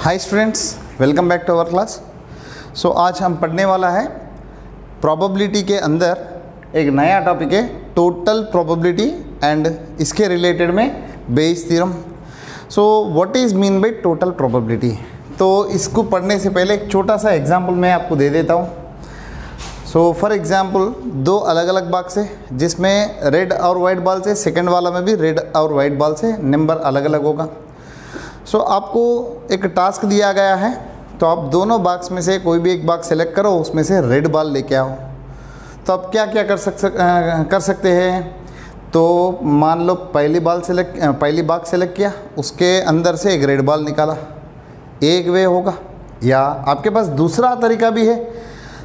Hi students, welcome back to our class. So आज हम पढ़ने वाला है प्रोबेबिलिटी के अंदर एक नया टॉपिक है टोटल प्रोबेबिलिटी एंड इसके रिलेटेड में Bayes theorem. So what is mean by total probability. तो इसको पढ़ने से पहले एक छोटा सा एग्जांपल मैं आपको दे देता हूँ। सो फॉर एग्जांपल दो अलग अलग बॉक्स है जिसमें रेड और वाइट बॉल से, सेकंड वाला में भी रेड और वाइट बॉल से, नंबर अलग अलग होगा। सो आपको एक टास्क दिया गया है, तो आप दोनों बॉक्स में से कोई भी एक बॉक्स सेलेक्ट करो, उसमें से रेड बॉल लेके आओ। तो आप क्या क्या कर सकते हैं। तो मान लो पहली बॉक्स सेलेक्ट किया, उसके अंदर से एक रेड बॉल निकाला, एक वे होगा। या आपके पास दूसरा तरीका भी है,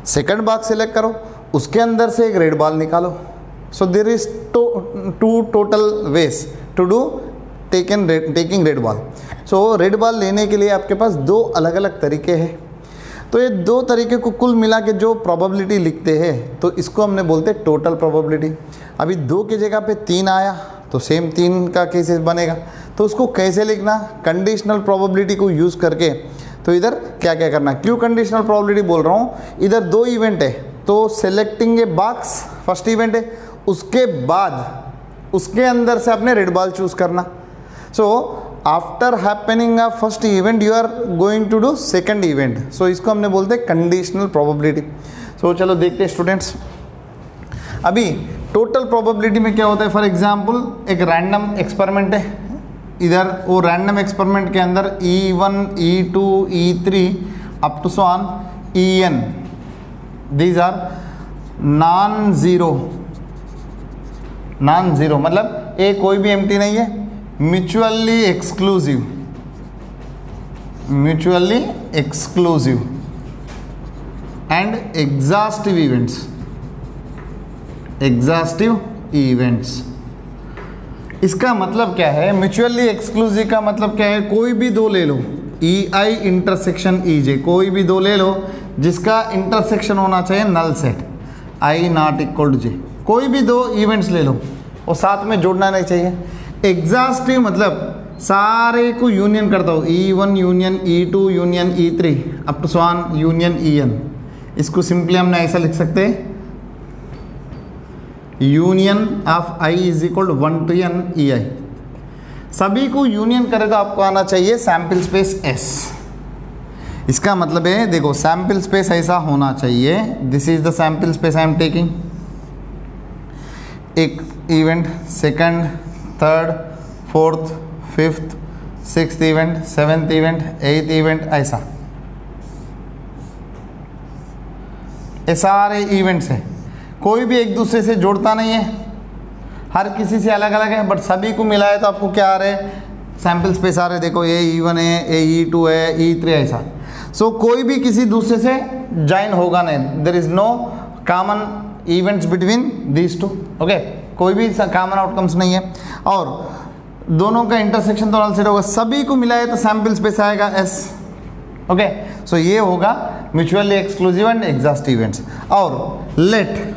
सेकंड बॉक्स सेलेक्ट करो, उसके अंदर से एक रेड बॉल निकालो। So there is two total ways to do taking red ball. So red ball लेने के लिए आपके पास दो अलग अलग तरीके हैं। तो ये दो तरीके को कुल मिला के जो प्रोबेबिलिटी लिखते हैं, तो इसको हमने बोलते हैं टोटल प्रोबेबिलिटी। अभी दो की जगह पे तीन आया तो सेम तीन का केसेस बनेगा। तो उसको कैसे लिखना, कंडीशनल प्रोबेबिलिटी को यूज़ करके। तो इधर क्या क्या करना, क्यों कंडीशनल प्रोबेबिलिटी बोल रहा हूँ, इधर दो इवेंट है। तो selecting a box first event है, उसके बाद उसके अंदर से आपने रेड बॉल चूज़ करना। So after happening a first event you are going to do second event. So इसको हमने बोलते हैं कंडीशनल प्रोबेबिलिटी। सो चलो देखते हैं स्टूडेंट्स। अभी टोटल प्रोबेबिलिटी में क्या होता है, फॉर एग्जांपल एक रैंडम एक्सपेरिमेंट है। इधर वो रैंडम एक्सपेरिमेंट के अंदर E1, E2, E3 up to so on En, these are non zero मतलब ए कोई भी एम्प्टी नहीं है, mutually exclusive and exhaustive events. इसका मतलब क्या है, म्यूचुअली एक्सक्लूसिव का मतलब क्या है, कोई भी दो ले लो, EI इंटरसेक्शन EJ, कोई भी दो ले लो जिसका इंटरसेक्शन होना चाहिए null set I not equal to J। कोई भी दो इवेंट्स ले लो और साथ में जोड़ना नहीं चाहिए। एग्जॉस्टिव मतलब सारे को यूनियन करता हो, E1 union E2 union E3 up to so on union En। इसको सिंपली हमने ऐसा लिख सकते हैं, union of I is equal to 1 to n EI। सभी को यूनियन करे तो आपको आना चाहिए सैंपल स्पेस S। इसका मतलब है, देखो सैंपल स्पेस ऐसा होना चाहिए, this is the sample space I am taking. एक event, second, third, fourth, fifth, sixth event, seventh event, eighth event, ऐसा ये सारे इवेंट्स हैं। कोई भी एक दूसरे से जोड़ता नहीं है, हर किसी से अलग अलग है, बट सभी को मिलाए तो आपको क्या आ रहे हैं, सैंपल स्पेस आ रहे। देखो ये E1 है, ये E2 है, E3 ऐसा। सो कोई भी किसी दूसरे से ज्वाइन होगा नहीं, there is no common events between these two. Okay, कोई भी कॉमन आउटकम्स नहीं है और दोनों का इंटरसेक्शन तो नल सेट होगा। सभी को मिलाए तो सैंपल स्पेस आएगा S। ओके, सो ये होगा mutually exclusive and exhaustive events. और let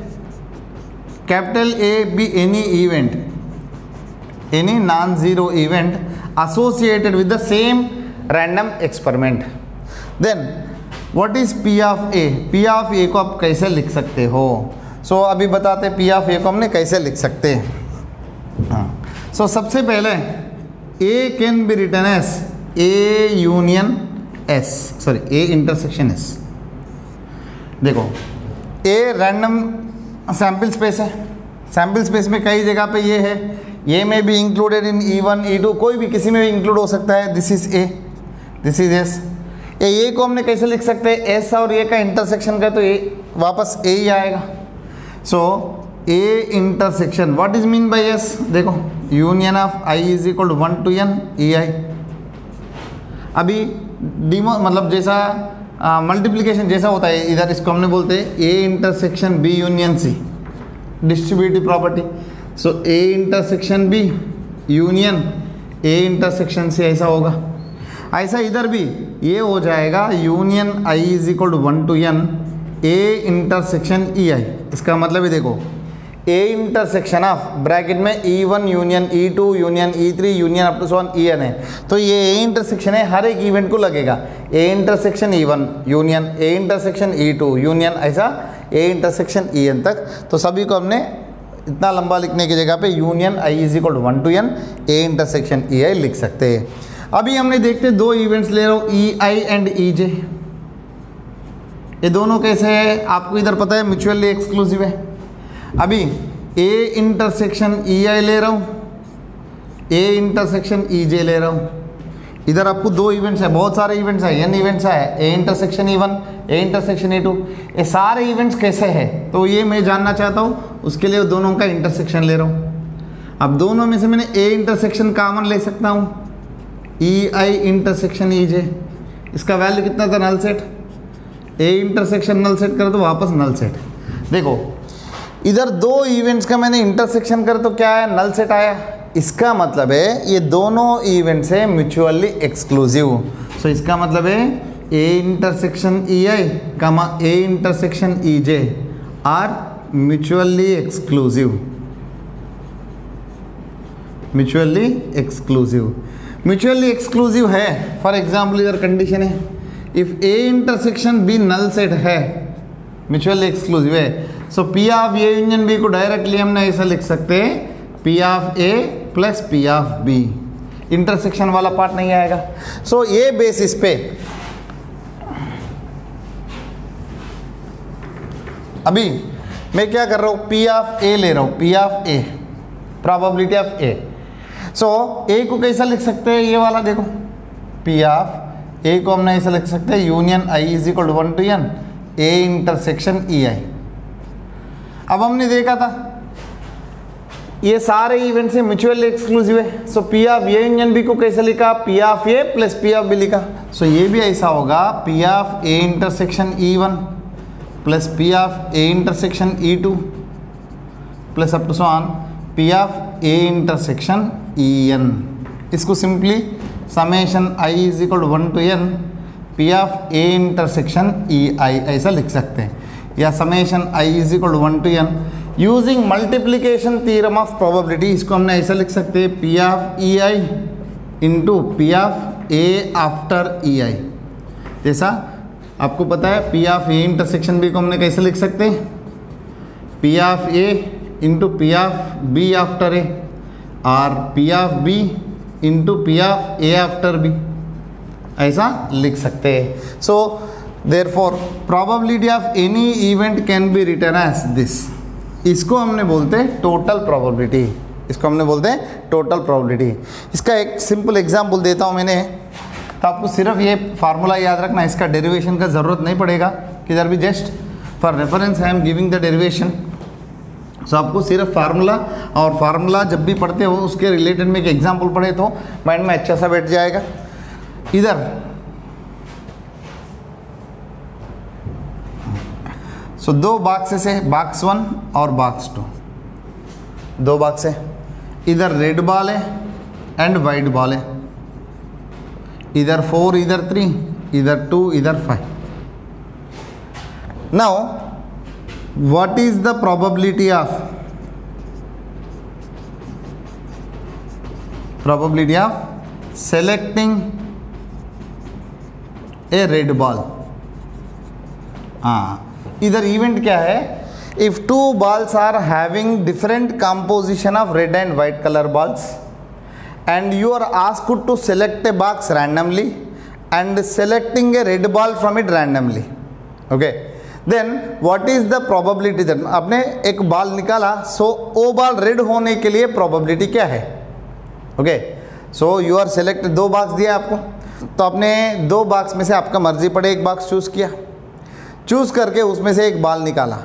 capital A B any event, any non zero event associated with the same random experiment. Then what is P of A। P of A को आप कैसे लिख सकते हो। सो अभी बताते हैं P ऑफ A को हमने कैसे लिख सकते हैं। हाँ, सो सबसे पहले A can be written as A union S, sorry A intersection S। देखो A रैंडम सैंपल स्पेस है, सैंपल स्पेस में कई जगह पे ये है, ये में भी इंक्लूडेड इन E1 E2, कोई भी किसी में भी इंक्लूड हो सकता है। This is A, this is S। A को हमने कैसे लिख सकते हैं, S और A का इंटरसेक्शन का, तो A वापस A ही आएगा। So A intersection what is mean by S, देखो union of I is equal to 1 to n EI। अभी डिमो मतलब जैसा मल्टीप्लिकेशन जैसा होता है, इधर इसको हमने बोलते हैं A intersection B union C, distributive property. So A intersection B union A intersection C ऐसा होगा। ऐसा इधर भी ये हो जाएगा, union I is equal to 1 to n A intersection EI। इसका मतलब है देखो ए इंटरसेक्शन ऑफ ब्रैकेट में E1 union E2 union E3 union up to so on En है, तो ये ए इंटरसेक्शन है, हर एक इवेंट को लगेगा ए intersection E1 union A intersection E2 union, ऐसा ए इंटरसेक्शन En तक। तो सभी को हमने इतना लंबा लिखने की जगह पे union I is equal to 1 to n A intersection EI लिख सकते हैं। अभी हमने देखते दो इवेंट्स ले रहा हूँ EI एंड EJ। ये दोनों कैसे है आपको इधर पता है, म्यूचुअली एक्सक्लूसिव है। अभी ए इंटरसेक्शन EI ले रहा हूँ, ए इंटरसेक्शन EJ ले रहा हूँ। इधर आपको दो इवेंट्स है, बहुत सारे इवेंट्स है, n इवेंट्स है, A intersection E1 A intersection E2। ये सारे इवेंट्स कैसे हैं तो ये मैं जानना चाहता हूँ, उसके लिए दोनों का इंटरसेक्शन ले रहा हूँ। अब दोनों में से मैंने ए इंटरसेक्शन कॉमन ले सकता हूँ, EI इंटरसेक्शन EJ। इसका वैल्यू कितना था, null set. A intersection null set करो तो वापस नल सेट। देखो इधर दो इवेंट्स का मैंने इंटरसेक्शन कर तो क्या है, नल सेट आया। इसका मतलब है ये दोनों इवेंट्स है म्यूचुअली एक्सक्लूसिव। सो इसका मतलब है A intersection EI comma A intersection EJ are mutually exclusive. Mutually exclusive, mutually exclusive है। फॉर एग्जाम्पल इधर कंडीशन है, if A intersection B null set है, म्यूचुअली एक्सक्लूसिव है। So P of A union B को directly हमने ऐसा लिख सकते हैं, P of A plus P of B. Intersection वाला पार्ट नहीं आएगा। सो ये बेसिस पे अभी मैं क्या कर रहा हूँ, पी ऑफ ए ले रहा हूँ, P of A probability of A. So A को कैसा लिख सकते हैं, ये वाला देखो, पी ऑफ ए को हमने ऐसा लिख सकते हैं union I is equal to 1 to n A intersection EI। अब हमने देखा था ये सारे इवेंट्स है म्यूचुअली एक्सक्लूसिव है। So P of A union B को कैसे लिखा, P of A plus P of B लिखा। सो ये भी ऐसा होगा, P of A intersection E1 plus P of A intersection E2 plus up to so on P of A intersection EN। इसको simply summation I is equal to 1 to n P of A intersection EI ऐसा लिख सकते हैं, या summation I is equal to 1 to n using multiplication theorem of probability. इसको हमने ऐसा लिख सकते हैं, P of EI into P of A after EI। जैसा आपको पता है P of A intersection B को हमने कैसे लिख सकते हैं, P of A into P of B after A, और P of B into P of A after B, ऐसा लिख सकते हैं। So therefore probability of any event can be written as this. इसको हमने बोलते हैं टोटल प्रोबेबिलिटी, इसको हमने बोलते हैं टोटल प्रोबेबिलिटी। इसका एक सिंपल एग्जांपल देता हूँ मैंने, तो आपको सिर्फ ये फार्मूला याद रखना, इसका डेरिवेशन का ज़रूरत नहीं पड़ेगा, किधर भी just for reference I am giving the derivation. So आपको सिर्फ फार्मूला, और फार्मूला जब भी पढ़ते हो उसके रिलेटेड में एक एग्जाम्पल पढ़े तो माइंड में अच्छा सा बैठ जाएगा। इधर सो दो बॉक्सेस है, बॉक्स 1 और बॉक्स 2, दो बॉक्स है। इधर रेड बॉल है एंड वाइट बॉल है, इधर 4 इधर 3 इधर 2 इधर 5। Now what is the probability of selecting a red ball? इधर इवेंट क्या है, if two balls are having different composition of red and white color balls and you are asked to select a box randomly and selecting a red ball from it randomly, okay, then what is the probability that, आपने एक ball निकाला, सो वो ball red होने के लिए probability क्या है, okay. So you are select, दो बॉक्स दिया आपको, तो आपने दो बॉक्स में से आपका मर्जी पड़े एक बॉक्स चूज़ किया, चूज़ करके उसमें से एक बॉल निकाला।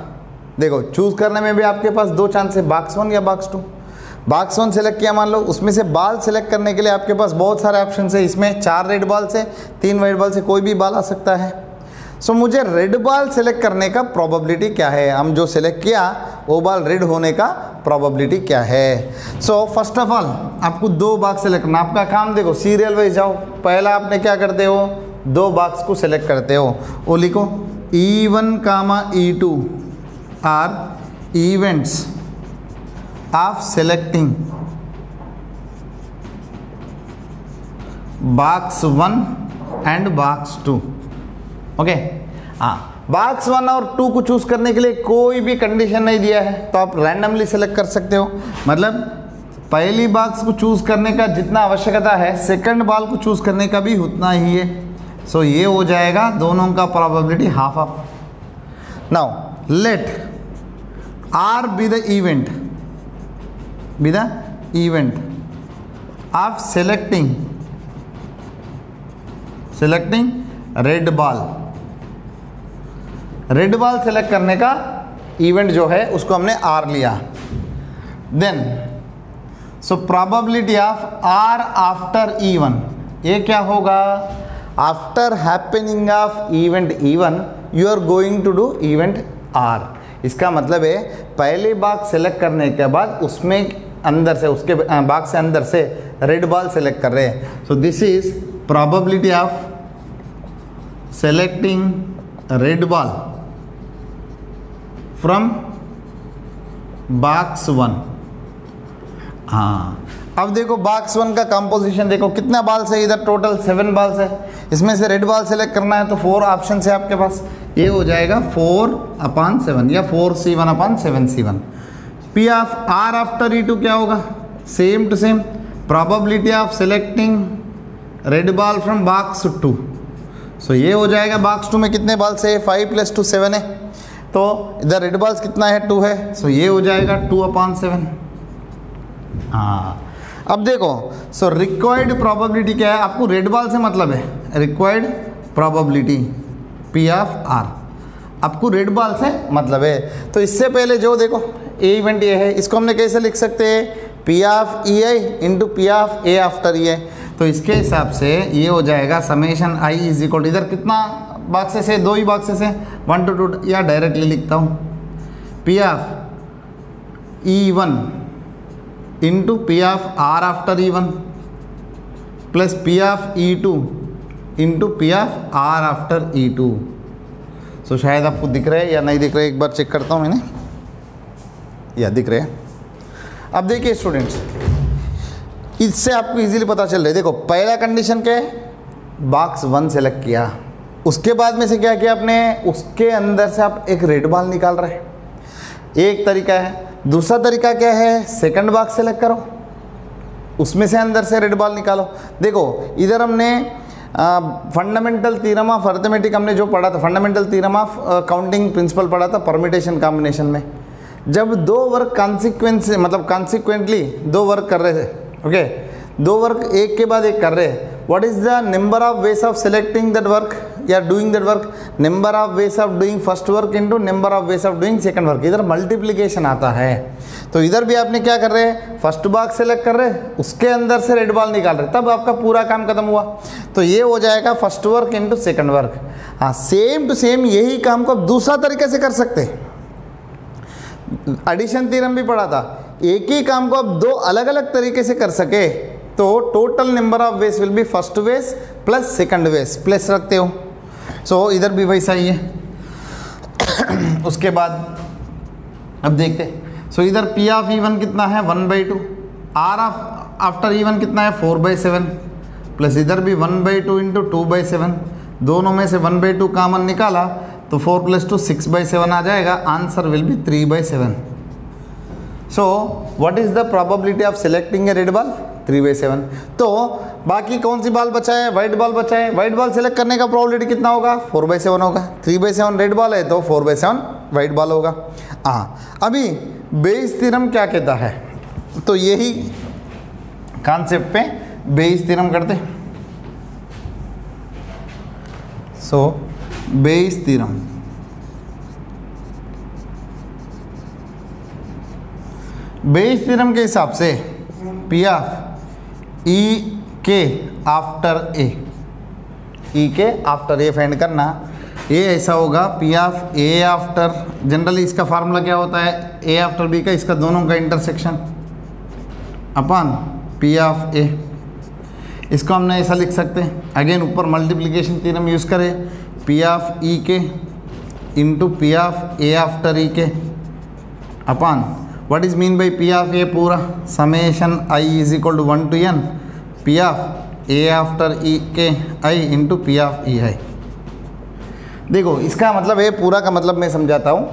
देखो चूज़ करने में भी आपके पास दो चांस है, बॉक्स 1 या बॉक्स 2। बॉक्स 1 सेलेक्ट किया मान लो, उसमें से बॉल सेलेक्ट करने के लिए आपके पास बहुत सारे ऑप्शन है, इसमें 4 रेड बॉल से 3 वाइट बॉल से कोई भी बॉल आ सकता है। सो मुझे रेड बॉल सेलेक्ट करने का प्रोबेबिलिटी क्या है, हम जो सेलेक्ट किया वो बॉल रेड होने का प्रोबेबिलिटी क्या है। सो फर्स्ट ऑफ ऑल आपको दो बॉक्स सेलेक्ट करना, आपका काम देखो सीरियल वाइज जाओ। पहला आपने क्या करते हो, दो बॉक्स को सेलेक्ट करते हो, वो लिखो E1 comma E2 are events of selecting box 1 and box 2। Okay, हाँ, बॉक्स 1 और 2 को चूज करने के लिए कोई भी कंडीशन नहीं दिया है, तो आप रैंडमली सेलेक्ट कर सकते हो। मतलब पहली बॉक्स को चूज करने का जितना आवश्यकता है, सेकंड बॉल को चूज करने का भी उतना ही है। सो ये हो जाएगा दोनों का probability half of. Now let R be the event of selecting red ball. Red ball select करने का इवेंट जो है उसको हमने आर लिया। Then so probability of R after E1, ये क्या होगा? After happening of event E1 you are going to do event R। इसका मतलब है पहले बॉक्स सेलेक्ट करने के बाद उसमें अंदर से, उसके बॉक्स से अंदर से रेड बॉल सेलेक्ट कर रहे हैं। सो this is probability of selecting red ball from box 1। हाँ, अब देखो बॉक्स 1 का कंपोजिशन देखो, कितना बॉल्स है इधर? टोटल 7 बॉल्स है। इसमें से रेड बॉल सेलेक्ट करना है तो 4 ऑप्शन है आपके पास। ये हो जाएगा 4/7 या 4C1/7C1। P of R after E2 क्या होगा? Same to same probability of selecting red ball from box 2। So ये हो जाएगा बॉक्स 2 में कितने बॉल्स है? 5 + 2 7 है। तो इधर रेड बॉल्स कितना है? 2 है। सो ये हो जाएगा 2/7। हाँ, अब देखो, सो रिक्वायर्ड प्रोबेबिलिटी क्या है? आपको रेड बॉल से मतलब है, required probability P of R, आपको रेड बॉल से मतलब है। तो इससे पहले जो देखो ए इवेंट ये है, इसको हमने कैसे लिख सकते हैं? P of EI into P of A after EI। तो इसके हिसाब से ये हो जाएगा summation I is equal to, इधर कितना बॉक्सेस है? 2 ही बॉक्सेस है, 1 to 2, या डायरेक्टली लिखता हूँ P of E1 into P of R after E1 plus P of E2 into P of R after E2। सो शायद आपको दिख रहा है या नहीं दिख रहा है, एक बार चेक करता हूँ मैंने, या दिख रहे हैं। अब देखिए स्टूडेंट्स, इससे आपको इजीली पता चल रहा है। देखो पहला कंडीशन क्या है? बॉक्स 1 सेलेक्ट किया, उसके बाद में से क्या किया आपने? उसके अंदर से आप एक रेड बॉल निकाल रहे हैं, एक तरीका है। दूसरा तरीका क्या है? सेकंड बॉक्स सेलेक्ट करो, उसमें से अंदर से रेड बॉल निकालो। देखो इधर हमने फंडामेंटल थ्योरम ऑफ अरिथमेटिक हमने जो पढ़ा था, fundamental theorem of counting principle पढ़ा था परम्यूटेशन कॉम्बिनेशन में। जब 2 वर्क कॉन्सिक्वेंस मतलब कॉन्सिक्वेंटली 2 वर्क कर रहे थे, ओके, 2 वर्क एक के बाद एक कर रहे हैं, what is the number of ways of selecting that work या doing that work? Number of ways of doing first work into number of ways of doing second work. इधर मल्टीप्लिकेशन आता है। तो इधर भी आपने क्या कर रहे हैं? फर्स्ट बॉक्स सेलेक्ट कर रहे हैं, उसके अंदर से रेड बॉल निकाल रहे हैं, तब आपका पूरा काम खत्म हुआ। तो ये हो जाएगा first work into second work. हाँ, सेम टू सेम यही काम को आप दूसरा तरीके से कर सकते हैं। एडिशन थ्योरम भी पढ़ा था, एक ही काम को आप 2 अलग अलग तरीके से कर सके तो total number of ways will be first ways plus second ways, plus रखते हो। सो इधर भी वैसा ही है। उसके बाद अब देखते, सो इधर P ऑफ E1 कितना है? 1/2। R ऑफ आफ्टर E1 कितना है? 4/7 प्लस इधर भी 1/2 इंटू 2/7। दोनों में से 1/2 कॉमन निकाला तो 4 + 2 6/7 आ जाएगा। Answer will be 3/7। So what is the probability of selecting A red ball? 3/7। तो बाकी कौन सी बॉल बचा है? वाइट बॉल बचा है। वाइट बॉल सेलेक्ट करने का प्रोबेबिलिटी कितना होगा? 4/7 होगा। 3/7 रेड बॉल है तो 4/7 वाइट बॉल होगा। हाँ, अभी बेइस थ्योरम क्या कहता है? तो यही कॉन्सेप्ट पे बेइस थ्योरम करते। सो बेइस थ्योरम, बेइस थ्योरम के हिसाब से P ऑफ E के आफ्टर A, E के आफ्टर A फाइंड करना। ये ऐसा होगा P of A after, generally इसका फार्मूला क्या होता है? A आफ्टर B का, इसका दोनों का intersection upon P of A। इसको हमने ऐसा लिख सकते हैं, अगेन ऊपर मल्टीप्लिकेशन थ्योरम यूज़ करें, P ऑफ E के into P of A after E के upon what is mean by P of A पूरा summation I is equal to 1 to n P of A after E के I into P of E I. देखो इसका मतलब है, पूरा का मतलब मैं समझाता हूँ।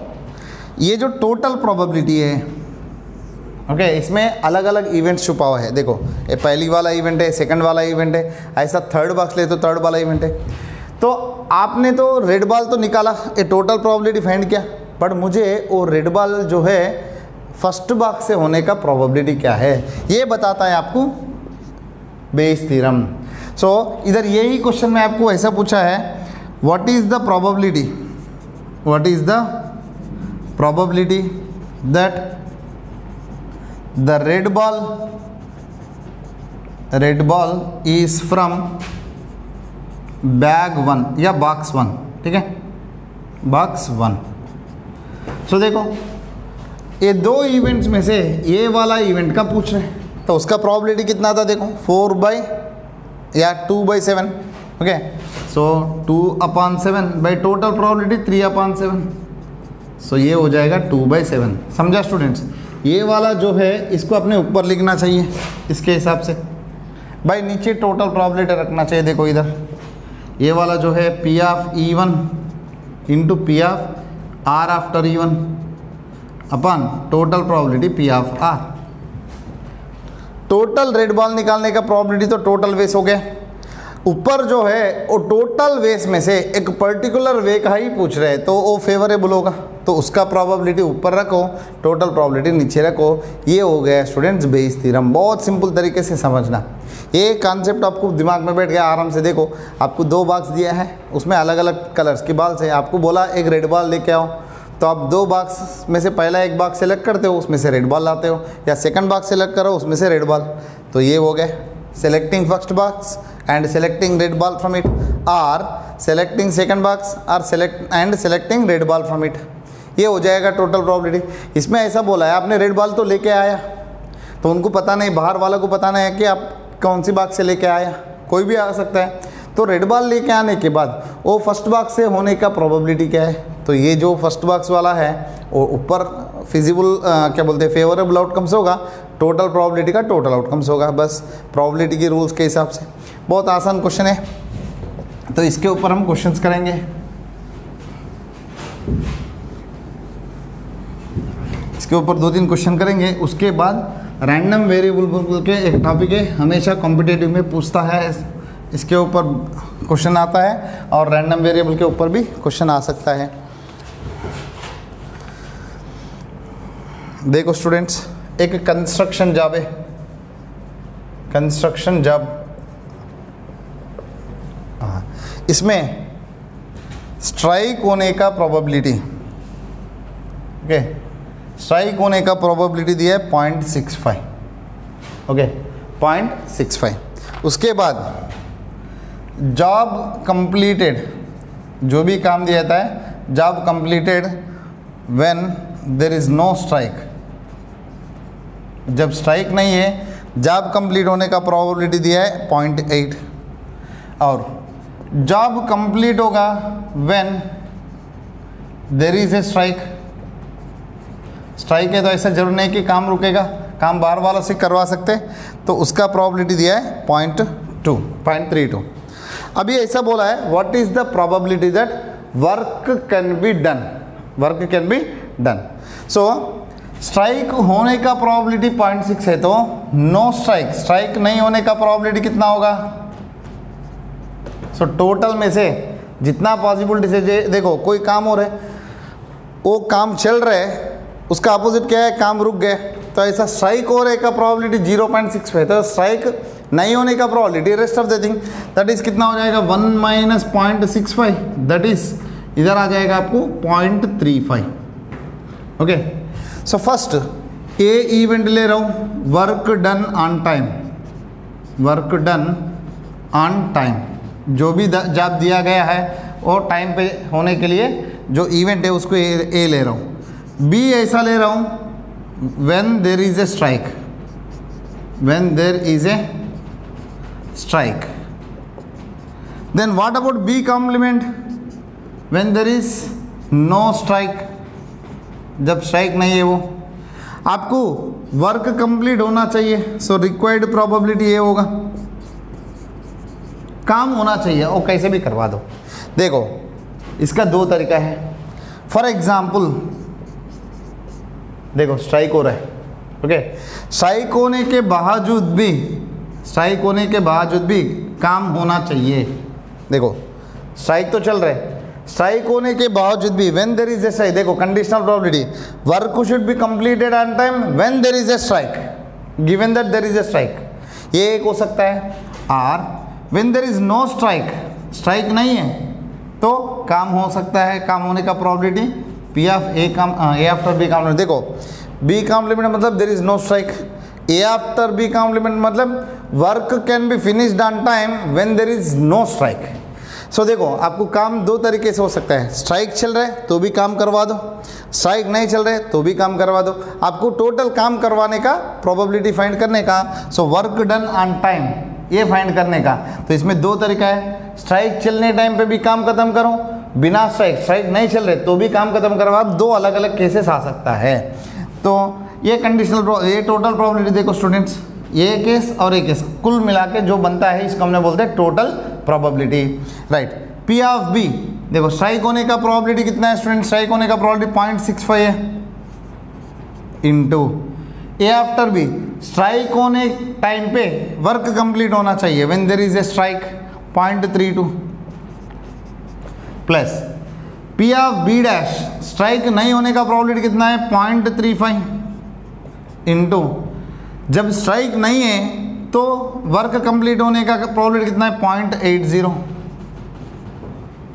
ये जो टोटल प्रोबेबिलिटी है, ओके, इसमें अलग अलग इवेंट्स छुपा हुआ है। देखो ये पहली वाला इवेंट है, सेकंड वाला इवेंट है, ऐसा थर्ड बॉक्स ले तो थर्ड वाला इवेंट है। तो आपने तो रेड बॉल तो निकाला, ये टोटल प्रोबेबिलिटी फाइंड किया, बट मुझे वो रेड बॉल जो है फर्स्ट बॉक्स से होने का प्रोबेबिलिटी क्या है ये बताता है आपको बेस थ्योरम। सो इधर यही क्वेश्चन में आपको ऐसा पूछा है, what is the probability, what is the probability that the red ball is from bag 1 या बॉक्स 1, ठीक है, बॉक्स 1। सो देखो ये दो इवेंट्स में से ये वाला इवेंट का पूछ रहे हैं, तो उसका प्रोबेबिलिटी कितना था, देखो 2/7, okay. So 2/7 by total probability 3/7, सो ये हो जाएगा 2/7। समझा स्टूडेंट्स? ये वाला जो है इसको अपने ऊपर लिखना चाहिए इसके हिसाब से, भाई नीचे टोटल प्रोबेबिलिटी रखना चाहिए। देखो इधर ये वाला जो है P of E1 into P of R after E1 अपन total probability P of R. Total red ball निकालने का प्रोबेबिलिटी तो टोटल वेस हो गया, ऊपर जो है वो टोटल वेस में से एक पर्टिकुलर वे का ही पूछ रहे हैं, तो वो फेवरेबल होगा, तो उसका प्रोबेबिलिटी ऊपर रखो, टोटल प्रोबेबिलिटी नीचे रखो। ये हो गया स्टूडेंट्स बेस थ्योरम। बहुत सिंपल तरीके से समझना, ये कॉन्सेप्ट आपको दिमाग में बैठ गया आराम से। देखो आपको 2 बॉक्स दिया है, उसमें अलग अलग कलर्स की बॉल्स है, आपको बोला एक रेड बॉल लेके आओ, तो आप 2 बॉक्स में से पहला एक बॉक्स सेलेक्ट करते हो, उसमें से रेड बॉल लाते हो, या सेकंड बॉक्स सेलेक्ट करो उसमें से रेड बॉल। तो ये हो गए selecting first box and selecting red ball from it, are selecting second box और selecting red ball from it. ये हो जाएगा टोटल प्रोबेबिलिटी। इसमें ऐसा बोला है आपने रेड बॉल तो लेके आया, तो उनको पता नहीं, बाहर वाला को पता नहीं है कि आप कौन सी बॉक्स से लेके आया, कोई भी आ सकता है। तो रेड बॉल लेके आने के बाद वो फर्स्ट बॉक्स से होने का प्रोबेबिलिटी क्या है, तो ये जो फर्स्ट बॉक्स वाला है वो ऊपर फिजिबल क्या बोलते हैं फेवरेबल आउटकम्स होगा, टोटल प्रोबेबिलिटी का टोटल आउटकम्स होगा, बस प्रोबेबिलिटी के रूल्स के हिसाब से। बहुत आसान क्वेश्चन है, तो इसके ऊपर हम क्वेश्चंस करेंगे। इसके ऊपर 2-3 क्वेश्चन करेंगे, उसके बाद रैंडम वेरिएबल के एक टॉपिक है, हमेशा कॉम्पिटिटिव में पूछता है, इसके ऊपर क्वेश्चन आता है, और रैंडम वेरिएबल के ऊपर भी क्वेश्चन आ सकता है। देखो स्टूडेंट्स, एक कंस्ट्रक्शन जॉब है, कंस्ट्रक्शन जॉब, इसमें स्ट्राइक होने का प्रोबेबिलिटी, ओके, स्ट्राइक होने का प्रोबेबिलिटी दिया है 0.65, ओके 0.65। उसके बाद जॉब कंप्लीटेड, जो भी काम दिया जाता है, job completed when there is no strike, जब स्ट्राइक नहीं है जॉब कंप्लीट होने का प्रोबेबिलिटी दिया है 0.8, और जॉब कंप्लीट होगा when there is a strike. Strike है तो ऐसा जरूर नहीं कि काम रुकेगा, काम बाहर वालों से करवा सकते, तो उसका प्रोबेबिलिटी दिया है 0.32। अभी ऐसा बोला है what is the probability that work can be done, work can be done. So strike होने का प्रोबेबिलिटी 0.6 है, तो नो स्ट्राइक, स्ट्राइक नहीं होने का प्रोबेबिलिटी कितना होगा। सो टोटल में से जितना पॉसिबिलिटी से, देखो कोई काम हो रहा है, वो काम चल रहा है, उसका अपोजिट क्या है, काम रुक गया, तो ऐसा स्ट्राइक हो रहे का प्रोबेबिलिटी 0.6 है, तो स्ट्राइक नहीं होने का probability rest of the thing that is कितना हो जाएगा 1 माइनस 0.65, दैट इज इधर आ जाएगा आपको 0.35। Okay, so first A event ले रहा हूँ, work done on time, work done on time, जो भी जॉब दिया गया है वो टाइम पे होने के लिए जो इवेंट है उसको ए ले रहा हूँ। बी ऐसा ले रहा हूँ when there is a strike, when there is a strike. Then what about B complement, when there is no strike, जब स्ट्राइक नहीं है वो। आपको वर्क कंप्लीट होना चाहिए, सो रिक्वायर्ड प्रोबेबिलिटी ये होगा, काम होना चाहिए और कैसे भी करवा दो। देखो इसका दो तरीका है। फॉर एग्जाम्पल देखो स्ट्राइक हो रहा है, ओके, स्ट्राइक होने के बावजूद भी काम होना चाहिए। देखो स्ट्राइक तो चल रहा है, स्ट्राइक होने के बावजूद भी when there is a strike, देखो conditional probability, work should be completed on time when there is a strike, given that there is a strike, ये एक हो सकता है। और when there is no strike, strike नहीं है तो काम हो सकता है, काम होने का probability P of A after B complement. देखो बी कॉम्प्लीमेंट मतलब देयर इज नो स्ट्राइक, ए आफ्टर बी कॉम्प्लीमेंट मतलब work can be finished on time when there is no strike. So देखो आपको काम दो तरीके से हो सकता है, स्ट्राइक चल रहा है तो भी काम करवा दो, स्ट्राइक नहीं चल रहा है तो भी काम करवा दो। आपको टोटल काम करवाने का प्रोबेबिलिटी फाइंड करने का, so work done on time ये फाइंड करने का। तो इसमें दो तरीका है, स्ट्राइक चलने टाइम पे भी काम खत्म करो, बिना स्ट्राइक नहीं चल रहे तो भी काम खत्म करवा, दो अलग अलग केसेस आ सकता है। तो ये कंडीशनल, ये टोटल प्रोबेबिलिटी देखो स्टूडेंट्स, ये केस और ये केस कुल मिला के जो बनता है इसको हमने बोलते हैं total probability, right. P of B, देखो स्ट्राइक होने का प्रोबेबिलिटी कितना है स्टूडेंट, स्ट्राइक होने का प्रोबेबिलिटी 0.65 है, into A after B, strike होने टाइम पे वर्क कंप्लीट होना चाहिए when there is a strike 0.32, plus P of B dash, strike नहीं होने का प्रोबेबिलिटी कितना है 0.35, इनटू जब स्ट्राइक नहीं है तो वर्क कंप्लीट होने का प्रोबेबिलिटी कितना है 0.80,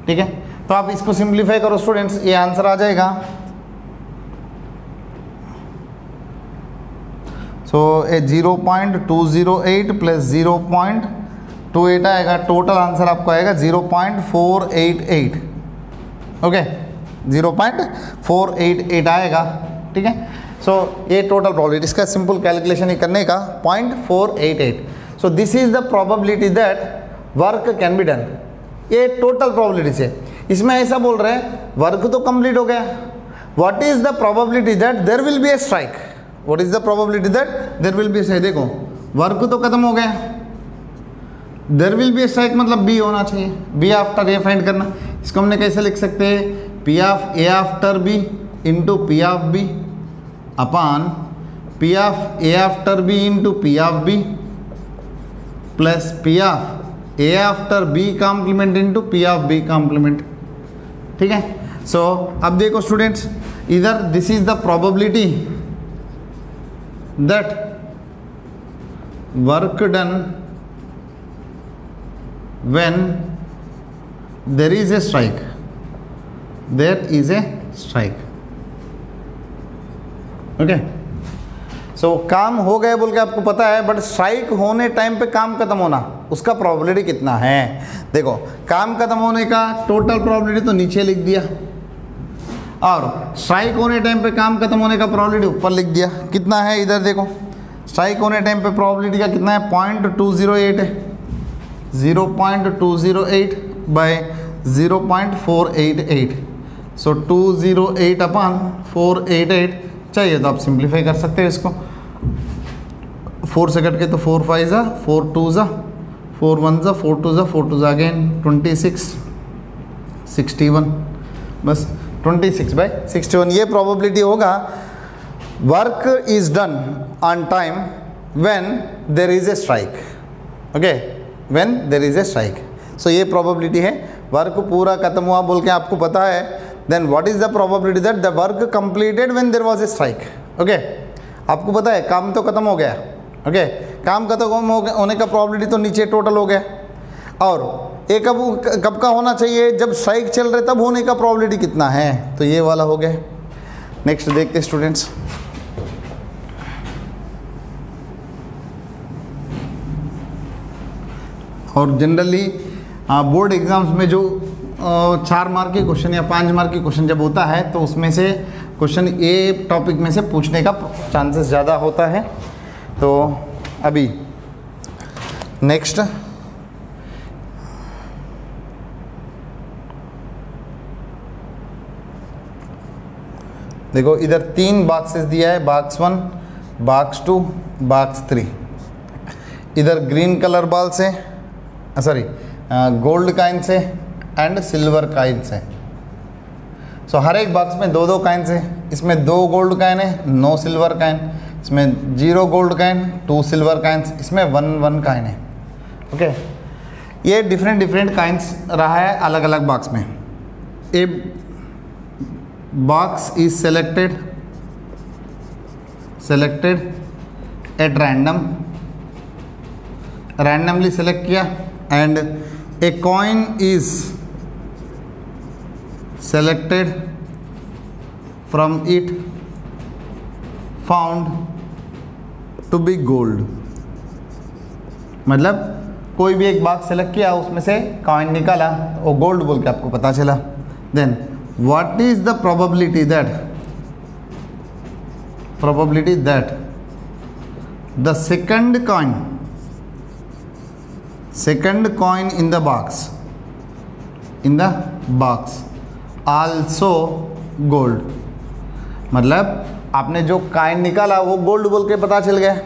ठीक है। तो आप इसको सिंप्लीफाई करो स्टूडेंट्स, ये आंसर आ जाएगा। सो 0.208 प्लस 0.28 आएगा, टोटल आंसर आपको आएगा 0.488, ओके 0.488 आएगा, ठीक है। सो ये टोटल प्रोबेबिलिटी, इसका सिंपल कैलकुलेशन ही करने का 0.488। सो this is the probability that work can be done, ये टोटल प्रोबेबिलिटी से। इसमें ऐसा बोल रहे हैं वर्क तो कंप्लीट हो गया, what is the probability that there will be a strike, what is the probability that there will be a strike. देखो वर्क तो खत्म हो गया, there will be a strike मतलब बी होना चाहिए, बी आफ्टर ए फाइंड करना। इसको हमने कैसे लिख सकते हैं, P of A after B into P of B upon P of A after B into P of B plus P of A after B complement into P of B complement, ठीक है। So अब देखो students, इधर this is the probability that work done when there is a strike, there is a strike, okay। सो काम हो गए बोल के आपको पता है, बट स्ट्राइक होने टाइम पे काम खत्म होना उसका प्रोबेबिलिटी कितना है। देखो काम खत्म होने का टोटल प्रोबेबिलिटी तो नीचे लिख दिया, और स्ट्राइक होने टाइम पे काम खत्म होने का प्रोबेबिलिटी ऊपर लिख दिया। कितना है इधर देखो, स्ट्राइक होने टाइम पे प्रोबेबिलिटी का कितना है 0.208 है, 0.208 बाय 0.488, सो 208 अपॉन 488 चाहिए तो आप सिंप्लीफाई कर सकते हैं इसको, 4 से कट के तो 4 5 जा, 4 2 जा, 4 1 जा, 4 2 जा, 4 2 जा अगेन 26 61, बस 26/61। ये प्रोबेबिलिटी होगा work is done on time when there is a strike, okay, when there is a strike. So ये प्रोबेबिलिटी है, वर्क पूरा खत्म हुआ बोल के आपको पता है, then what is the probability that the work completed when there was a strike, okay. आपको पता है काम तो खत्म हो गया, ओके, काम खत्म होने का प्रोबेबिलिटी तो नीचे टोटल हो गया, और ये कब का होना चाहिए, जब स्ट्राइक चल रहे तब होने का प्रोबेबिलिटी कितना है, तो ये वाला हो गया। नेक्स्ट देखते स्टूडेंट्स, और जनरली बोर्ड एग्जाम्स में जो 4 मार्क के क्वेश्चन या 5 मार्क के क्वेश्चन जब होता है तो उसमें से क्वेश्चन ए टॉपिक में से पूछने का चांसेस ज़्यादा होता है। तो अभी नेक्स्ट देखो इधर 3 बॉक्सेस दिया है, बॉक्स 1, बॉक्स 2, बॉक्स 3। इधर ग्रीन कलर बॉल से, सॉरी गोल्ड कॉइन से एंड सिल्वर कॉइन से। सो हर एक बॉक्स में 2-2 कॉइन्स है। इसमें 2 गोल्ड कॉइन है, 9 सिल्वर कॉइन। इसमें 0 गोल्ड कॉइन, 2 सिल्वर कॉइन्स। इसमें 1 कॉइन है। ओके, ये डिफरेंट कॉइन्स रहा है अलग अलग बॉक्स में। A box is selected at randomly select किया, and a coin is selected from it found to be gold. मतलब कोई भी एक बॉक्स सेलेक्ट किया, उसमें से कॉइन निकाला, वो गोल्ड बोल के आपको पता चला। Then what is the probability that the second coin in the box also gold. मतलब आपने जो कॉइन निकाला वो गोल्ड बोल के पता चल गया।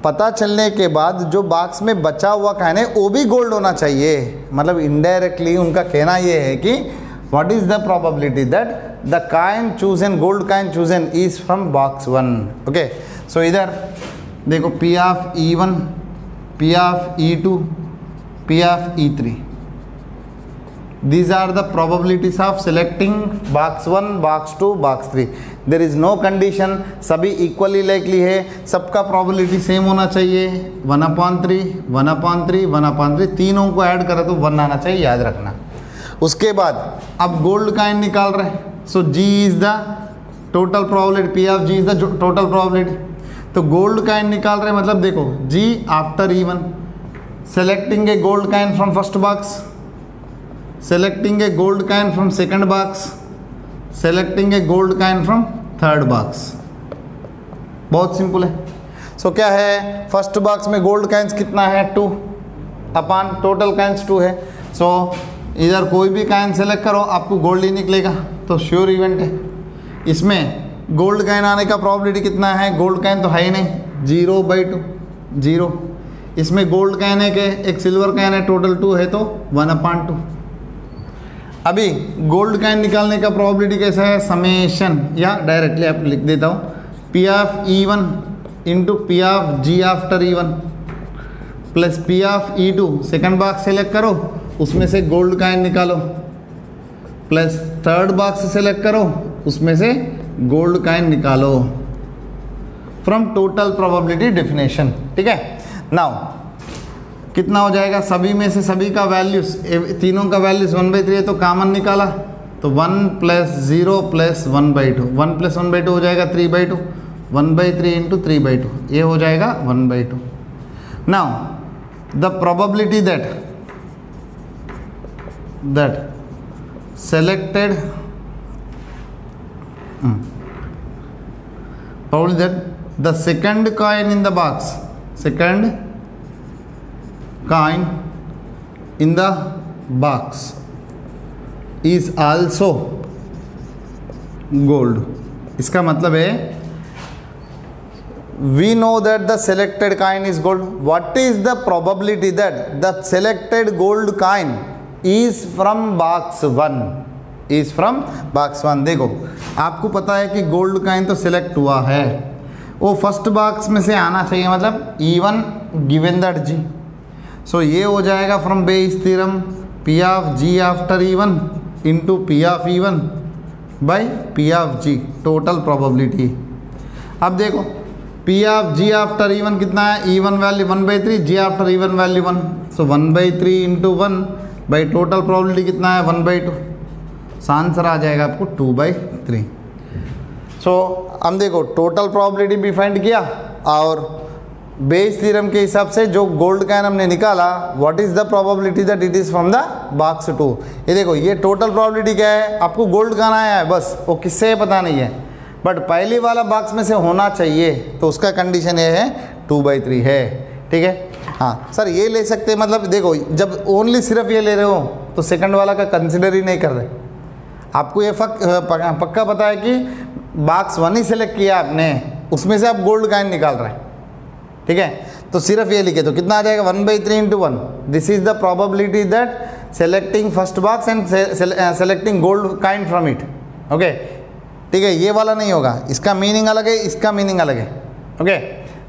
पता चलने के बाद जो बॉक्स में बचा हुआ कॉइन है वो भी गोल्ड होना चाहिए। मतलब इनडायरेक्टली उनका कहना ये है कि what is the probability that the coin chosen, gold coin chosen is from box 1। Okay, so इधर देखो P of E1, P of E2, P of E3। These are the probabilities of selecting box 1, box 2, box 3. There is no condition, सभी equally likely है, सबका probability same होना चाहिए। 1/3, 1/3, 1/3, तीनों को add करा तो 1 आना चाहिए, याद रखना। उसके बाद अब गोल्ड कॉइन निकाल रहे हैं, सो G is the total probability, P of G is the total probability. तो गोल्ड कॉइन निकाल रहे हैं, मतलब देखो G after E1, selecting A gold coin from first box, selecting a gold coin from second box, selecting a gold coin from third box। बहुत simple है। सो क्या है, फर्स्ट बॉक्स में गोल्ड कॉइन्स कितना है 2 अपान टोटल कॉइन्स 2 है। सो इधर कोई भी कॉइन सेलेक्ट करो आपको गोल्ड ही निकलेगा, तो श्योर इवेंट है। इसमें गोल्ड कॉइन आने का प्रोबेबिलिटी कितना है, गोल्ड कॉइन तो है ही नहीं, 0/2, 0। इसमें गोल्ड कॉइन है कि एक सिल्वर कॉइन है, टोटल 2 है तो 1/2। अभी गोल्ड कॉइन निकालने का प्रोबेबिलिटी कैसा है, समेशन, या डायरेक्टली आप लिख देता हूँ P of E1 into P of G after E1 plus P of E2, second box select करो, उसमें से गोल्ड कॉइन निकालो, प्लस थर्ड बॉक्स सेलेक्ट करो, उसमें से गोल्ड कॉइन निकालो, फ्रॉम टोटल प्रोबेबिलिटी डेफिनेशन। ठीक है, नाउ कितना हो जाएगा, सभी में से सभी का वैल्यूज, तीनों का वैल्यूज 1/3 है तो कॉमन निकाला, तो 1 + 0 + 1/2, 1 + 1/2 हो जाएगा 3/2, 1/3 इंटू 3/2, ये हो जाएगा 1/2। Now the probability that selected probably that the second coin in the box, second coin in the box is also gold। इसका मतलब है we know that the selected coin is gold. What is the probability that the selected gold coin is from box 1? Is from box 1। देखो आपको पता है कि gold coin तो select हुआ है, वो फर्स्ट बॉक्स में से आना चाहिए, मतलब E1 गिवन दैट G। सो ये हो जाएगा from Bayes theorem P of G after E1 into P of E1 by P of G, total probability. अब देखो P of G after E1 कितना है, E1 value 1/3, G after E1 value 1, so 1/3 into 1 by total probability कितना है 1/2, answer आ जाएगा आपको 2/3। सो हम देखो टोटल प्रोबेबिलिटी भी फाइंड किया और बेस थ्योरम के हिसाब से जो गोल्ड कॉइन हमने निकाला, what is the probability that it is from the box 2। ये देखो ये टोटल प्रोबेबिलिटी क्या है, आपको गोल्ड कॉइन आया है बस, वो किससे है पता नहीं है, बट पहले वाला बॉक्स में से होना चाहिए, तो उसका कंडीशन ये है 2/3 है। ठीक है, हाँ सर ये ले सकते हैं, मतलब देखो जब ओनली सिर्फ ये ले रहे हो तो सेकंड वाला का कंसिडर ही नहीं कर रहे। आपको ये पक्का पता है कि बॉक्स 1 ही सिलेक्ट किया आपने, उसमें से आप गोल्ड कॉइन निकाल रहे हैं, ठीक है, तो सिर्फ ये लिखे तो कितना आ जाएगा 1/3 into 1. This is the probability that selecting first box and selecting gold coin from it. Okay, ठीक है, ये वाला नहीं होगा, इसका मीनिंग अलग है, इसका मीनिंग अलग है. Okay,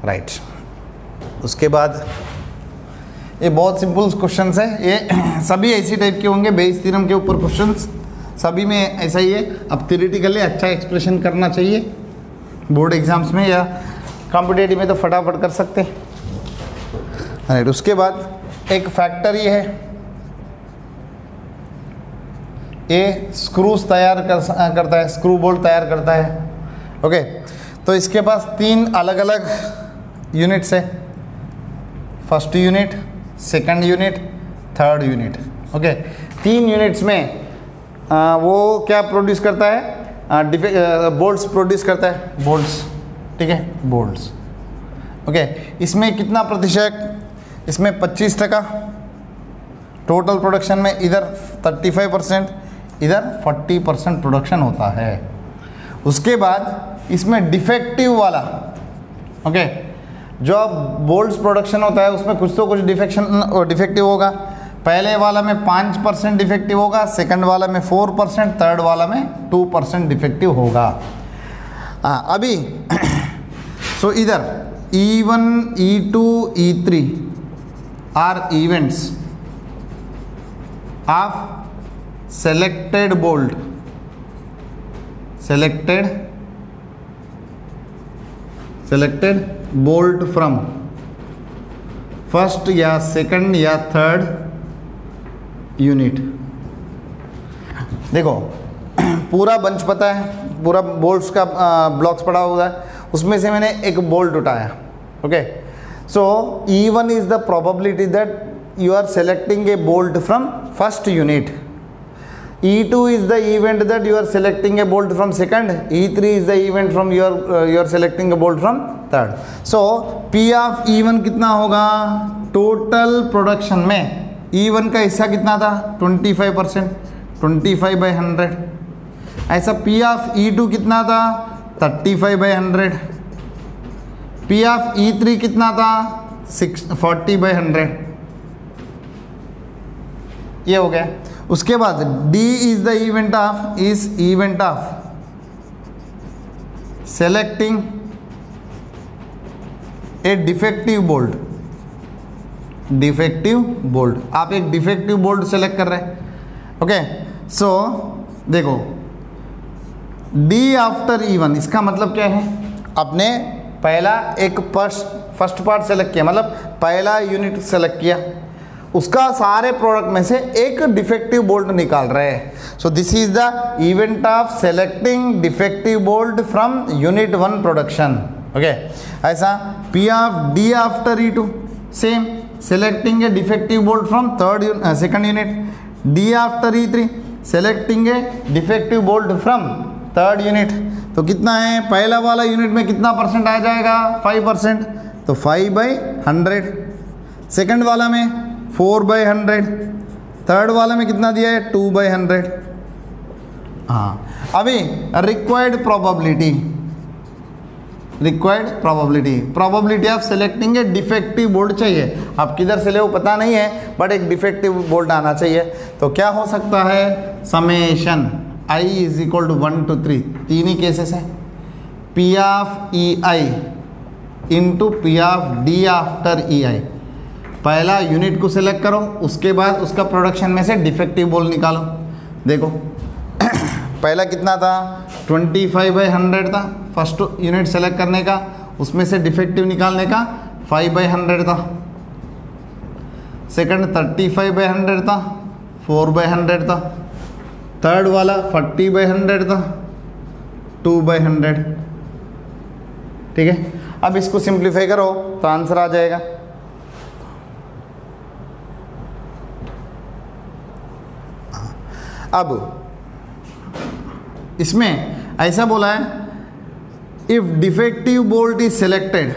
right. उसके बाद ये बहुत सिंपल क्वेश्चंस है, ये सभी ऐसी टाइप के होंगे, बेस थ्योरम के ऊपर क्वेश्चंस सभी में ऐसा ही है. अब थ्योरेटिकली अच्छा एक्सप्रेशन करना चाहिए बोर्ड एग्जाम्स में या कॉम्पिटेटिव में तो फटाफट कर सकते. राइट. उसके बाद एक फैक्टर ये है, ये स्क्रूज तैयार करता है, स्क्रू बोल्ट तैयार करता है. ओके, तो इसके पास 3 अलग अलग यूनिट्स है, first unit, second unit, third unit. Okay, 3 units में वो क्या प्रोड्यूस करता है, बोल्ट्स प्रोड्यूस करता है, बोल्ट्स. ठीक है, बोल्ट्स. ओके, इसमें कितना प्रतिशत, इसमें 25%, टोटल प्रोडक्शन में इधर 35%, इधर 40% प्रोडक्शन होता है. उसके बाद इसमें डिफेक्टिव वाला, ओके, जो बोल्ट्स प्रोडक्शन होता है उसमें कुछ तो कुछ डिफेक्टिव होगा. पहले वाला में 5% डिफेक्टिव होगा, सेकंड वाला में 4%, थर्ड वाला में 2% डिफेक्टिव होगा. अभी सो इधर E1, E2, E3 are events of selected bolt, selected bolt from first या सेकंड या थर्ड यूनिट. देखो पूरा बंच पता है, पूरा बोल्ट्स का ब्लॉक्स पड़ा हुआ है, उसमें से मैंने एक बोल्ट उठाया. Okay, so E1 is the probability that you are selecting a bolt from first unit. E2 is the event that you are selecting a bolt from second. E3 is the event from you are selecting a bolt from third. So P of E1 कितना होगा, total production में E1 का हिस्सा कितना था 25%, 25/100. ऐसा P of E2 कितना था 35/100. P of E3 कितना था 40/100. ये हो गया. उसके बाद D is the event of selecting a defective bolt. आप एक डिफेक्टिव बोल्ट सेलेक्ट कर रहे हैं. ओके, सो देखो D आफ्टर E1, इसका मतलब क्या है, आपने पहला एक फर्स्ट पार्ट सेलेक्ट किया, मतलब पहला यूनिट सेलेक्ट किया, उसका सारे प्रोडक्ट में से एक डिफेक्टिव बोल्ट निकाल रहे हैं. सो this is the event of selecting defective bolt from unit 1 production. Okay, ऐसा P of D after E2, same selecting a defective bolt from second unit. D after E3 selecting a defective bolt from third unit. तो कितना है, पहला वाला unit में कितना percent आ जाएगा 5%, तो 5/100. सेकंड वाला में 4/100, थर्ड वाले में कितना दिया है 2/100. हाँ, अभी required probability of selecting a defective bolt चाहिए. आप किधर से ले वो पता नहीं है, बट एक डिफेक्टिव बोल्ट आना चाहिए. तो क्या हो सकता है, summation I is equal to 1 to 3, 3 ही केसेस है. P of EI into P of D after EI. पहला यूनिट को सिलेक्ट करो, उसके बाद उसका प्रोडक्शन में से डिफेक्टिव बोल्ट निकालो. देखो पहला कितना था 25/100 था, फर्स्ट यूनिट सेलेक्ट करने का, उसमें से डिफेक्टिव निकालने का 5/100 था. सेकंड 35/100 था, 4/100 था. थर्ड वाला 40/100 था, 2/100. ठीक है, अब इसको सिंप्लीफाई करो तो आंसर आ जाएगा. अब इसमें ऐसा बोला है, if defective bolt is selected,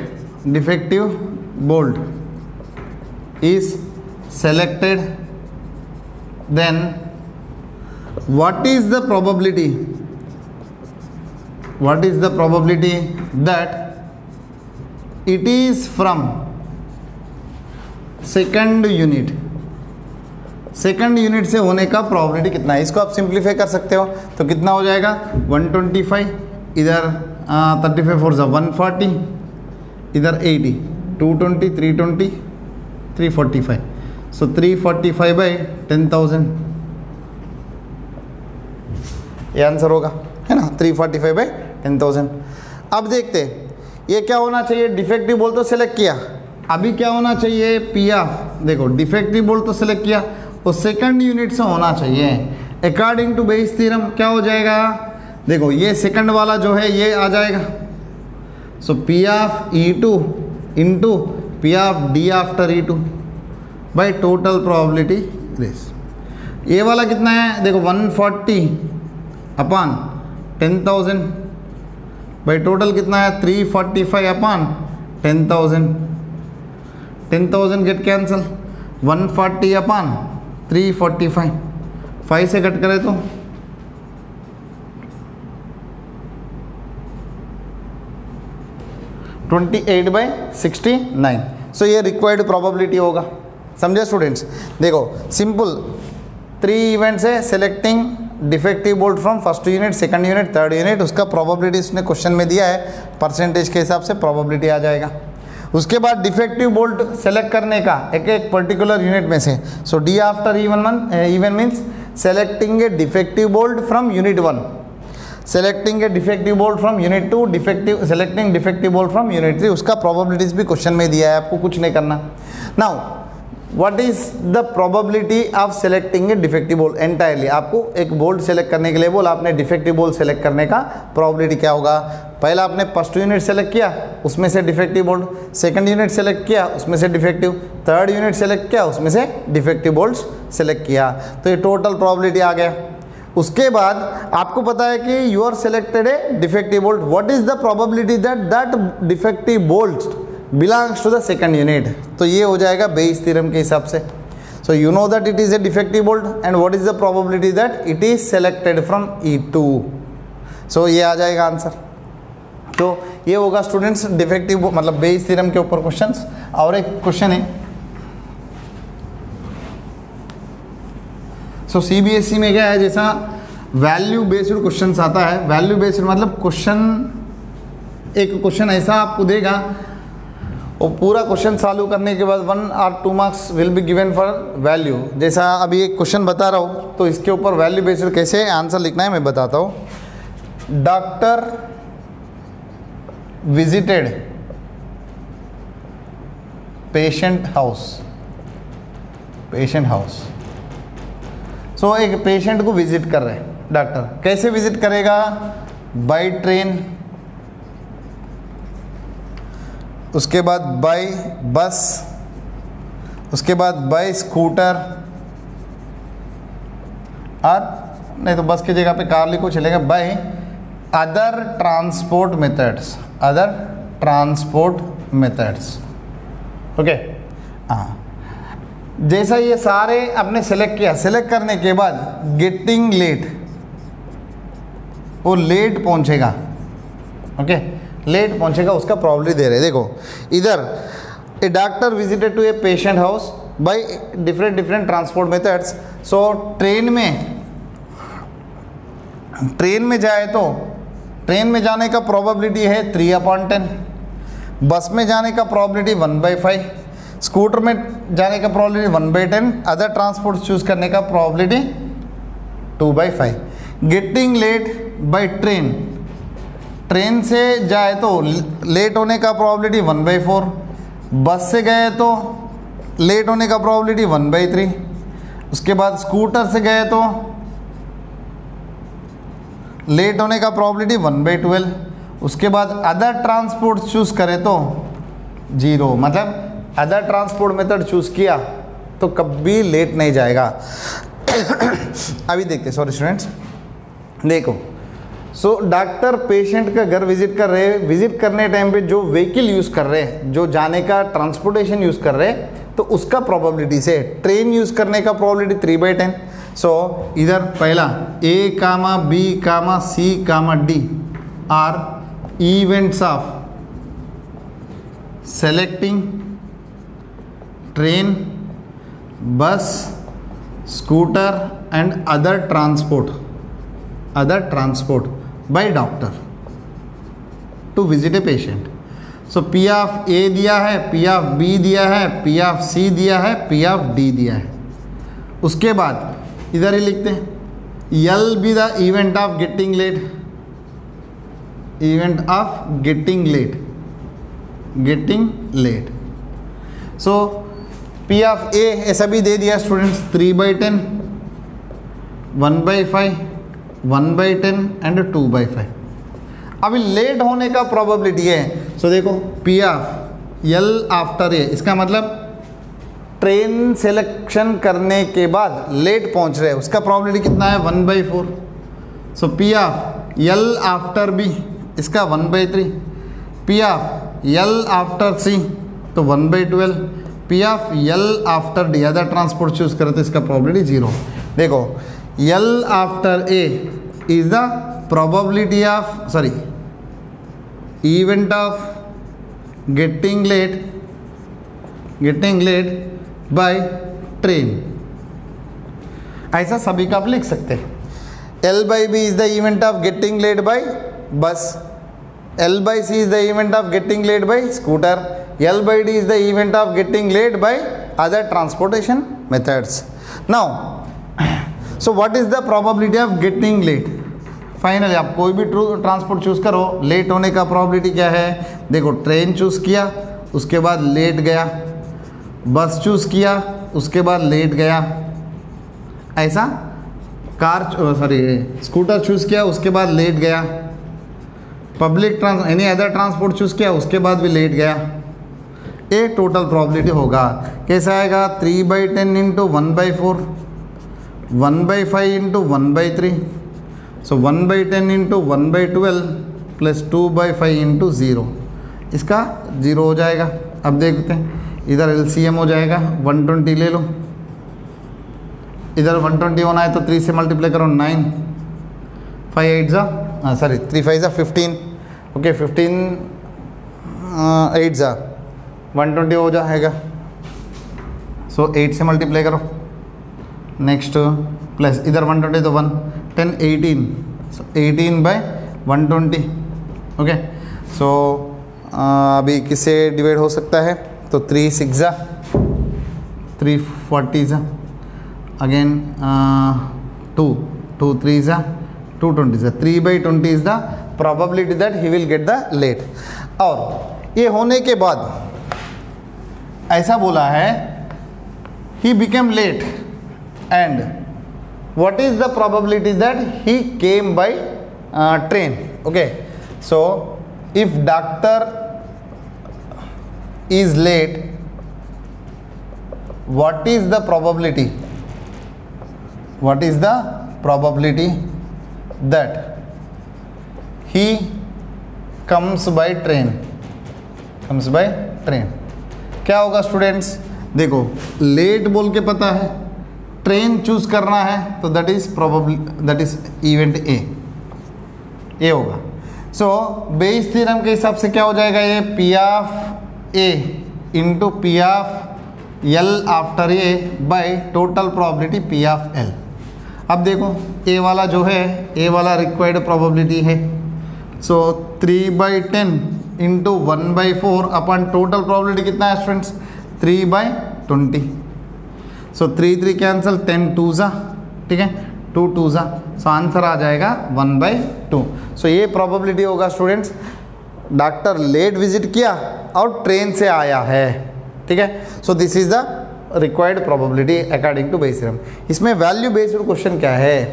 defective bolt is selected, then what is the probability what is the probability that it is from second unit, second unit से होने का प्रोबेबिलिटी कितना है। इसको आप सिंप्लीफाई कर सकते हो तो कितना हो जाएगा 125, इधर 35 4 140, इधर 80, 220, 320, 345, सो 345 बाई 10,000 ये आंसर होगा, है ना, 345 बाई 10,000। अब देखते ये क्या होना चाहिए, डिफेक्टिव बोल्ट तो सेलेक्ट किया, अभी क्या होना चाहिए पी ऑफ, देखो डिफेक्टिव बोल्ट तो सेलेक्ट किया, वो सेकंड यूनिट से होना चाहिए। अकॉर्डिंग टू बेइस थ्योरम क्या हो जाएगा, देखो ये सेकंड वाला जो है ये आ जाएगा, so P of E2 into P of D after E2 by total probability race. ये वाला कितना है, देखो 140 अपॉन 10,000 बाई टोटल कितना है 345 अपॉन 10,000, 10,000 गेट कैंसल, 140 अपॉन 345, 5 से कट करें तो 28/69। सो ये रिक्वायर्ड प्रोबेबिलिटी होगा, समझे स्टूडेंट्स। देखो सिंपल 3 इवेंट्स है, selecting defective bolt from first unit, second unit, third unit, उसका प्रोबेबिलिटी उसने क्वेश्चन में दिया है, परसेंटेज के हिसाब से प्रोबेबिलिटी आ जाएगा। उसके बाद डिफेक्टिव बोल्ट सेलेक्ट करने का एक पर्टिकुलर यूनिट में से, so D after even means selecting a defective bolt from unit 1, selecting a defective bolt from unit 2, selecting defective bolt from unit 3, उसका प्रोबेबिलिटीज भी क्वेश्चन में दिया है, आपको कुछ नहीं करना। Now what is the probability of selecting a defective bolt entirely, आपको एक बोल्ट सेलेक्ट करने के लिए बोला, आपने डिफेक्टिव बोल्ट सेलेक्ट करने का प्रोबेबिलिटी क्या होगा, पहला आपने फर्स्ट यूनिट सेलेक्ट किया उसमें से defective bolt, second unit select किया उसमें से डिफेक्टिव, थर्ड यूनिट सेलेक्ट किया उसमें से डिफेक्टिव बोल्ट सेलेक्ट किया, तो ये टोटल प्रोबेबिलिटी आ गया। उसके बाद आपको पता है कि you are selected a defective bolt, what is the probability that defective bolt belongs to the second unit, तो ये हो जाएगा बेइस थ्योरम के हिसाब से। So you know that it is a defective bolt and what is the probability that it is selected from E2, सो ये आ जाएगा आंसर। तो ये होगा स्टूडेंट्स डिफेक्टिव मतलब बेइस थ्योरम के ऊपर क्वेश्चंस। और एक क्वेश्चन है, सो CBSE में क्या है, जैसा वैल्यू बेस्ड क्वेश्चंस आता है, वैल्यू बेस्ड मतलब क्वेश्चन, एक क्वेश्चन ऐसा आपको देगा और पूरा क्वेश्चन सॉल्व करने के बाद 1 or 2 marks will be given for value. जैसा अभी एक क्वेश्चन बता रहा हूँ तो इसके ऊपर वैल्यू बेस्ड कैसे आंसर लिखना है मैं बताता हूँ। Doctor visited patient house, patient house, so एक पेशेंट को विजिट कर रहे हैं डॉक्टर, कैसे विजिट करेगा, बाय ट्रेन, उसके बाद बाय बस, उसके बाद बाय स्कूटर, और नहीं तो बस की जगह पे कार लिखो चलेगा, by other transport methods, other transport methods, okay. हाँ, जैसा ये सारे आपने सेलेक्ट किया, सेलेक्ट करने के बाद गेटिंग लेट, वो लेट पहुंचेगा, ओके, लेट पहुंचेगा, उसका प्रोबेबिलिटी दे रहे हैं। देखो इधर a doctor visited to a patient house by different transport methods, so train में जाए तो ट्रेन में जाने का प्रोबेबिलिटी है 3/10, बस में जाने का प्रोबेबिलिटी 1/5, स्कूटर में जाने का प्रोबेबिलिटी 1/10, अदर ट्रांसपोर्ट चूज करने का probability 2/5। Getting late by train, train से जाए तो लेट होने का प्रोबेबिलिटी 1/4, बस से गए तो लेट होने का प्रोबेबिलिटी 1/3, उसके बाद स्कूटर से गए तो लेट होने का प्रोबेबिलिटी 1/12, उसके बाद अदर ट्रांसपोर्ट चूज करें तो 0, मतलब अदर ट्रांसपोर्ट मेथड चूज किया तो कभी लेट नहीं जाएगा। अभी देखते, सॉरी स्टूडेंट्स, देखो सो डॉक्टर पेशेंट का घर विजिट कर रहे हैं, विजिट करने टाइम पे जो व्हीकल यूज़ कर रहे हैं, जो जाने का ट्रांसपोर्टेशन यूज़ कर रहे हैं, तो उसका प्रोबेबिलिटी से ट्रेन यूज़ करने का प्रोबेबिलिटी 3/10। सो इधर पहला A, B, C, D, are events of selecting train, bus, scooter and other transport by doctor to visit a patient. So P of A दिया है, पी ऑफ बी दिया है, P of सी दिया है, पी ऑफ डी दिया है। उसके बाद इधर ही लिखते हैं L B the event of getting late, event of getting late. So P of A ऐसा भी दे दिया स्टूडेंट्स 3/10, 1/5, 1/10 एंड 2/5। अभी लेट होने का प्रोबेबिलिटी है। सो देखो पी ऑफ यल आफ्टर ए, इसका मतलब ट्रेन सिलेक्शन करने के बाद लेट पहुंच रहे हैं, उसका प्रोबेबिलिटी कितना है 1/4। So P of L after B, इसका 1/3। P of L after C तो 1/12। P of L after D other transport choose करें तो इसका प्रोबेबिलिटी 0। देखो L after A is the probability of event of getting late by train, ऐसा सभी का आप लिख सकते हैं। L/B is the event of getting late by bus, L/C is the event of getting late by scooter, L/D is the event of getting late by other transportation methods. Now, so what is the probability of getting late? Finally आप कोई भी transport choose करो, late होने का probability क्या है? देखो train choose किया उसके बाद लेट गया, बस चूज़ किया उसके बाद लेट गया, ऐसा स्कूटर चूज़ किया उसके बाद लेट गया, public any other transport choose किया उसके बाद भी लेट गया। ये टोटल प्रोबेबिलिटी होगा, कैसा आएगा 3/10 इंटू 1/4, 1/5 इंटू 1/3, सो 1/10 इंटू 1/12 प्लस 2/5 इंटू 0, इसका 0 हो जाएगा। अब देखते हैं इधर LCM हो जाएगा 120 ले लो, इधर 120 होना है तो 3 से मल्टीप्लाई करो 9, 5 8 जा 3 5 जा 15, ओके 15 8 जा 120 हो जाएगा। सो 8 से मल्टीप्लाई करो, नेक्स्ट प्लस इधर 120 तो 1 10 18, सो 18/120, ओके। सो अभी किससे डिवाइड हो सकता है तो 3 6 जा 340 जा, अगेन 2 3 जा 220 जा, 3/20 is the probability that he will get the late. और ये होने के बाद ऐसा बोला है he became late and what is the probability that he came by train, okay? So if doctor is late, what is the probability that he comes by train, क्या होगा स्टूडेंट्स? देखो लेट बोल के पता है, ट्रेन चूज करना है तो दैट इज इवेंट ए होगा। सो बेस थ्योरम के हिसाब से क्या हो जाएगा, ये P of A into P of L after a by total probability P of L. अब देखो ए वाला जो है, ए वाला रिक्वायर्ड प्रोबेबिलिटी है, सो 3/10 इंटू 1/4 अपन टोटल प्रोबेबिलिटी कितना है स्टूडेंट्स 3/20। सो 3 3 कैंसिल, 10 2 जा, ठीक है 2 2 जा, सो आंसर आ जाएगा 1/2। सो ये प्रोबेबिलिटी होगा स्टूडेंट्स, डॉक्टर लेट विजिट किया और ट्रेन से आया है, ठीक है। So this is the required probability according to Bayes theorem. इसमें वैल्यू बेस्ड क्वेश्चन क्या है,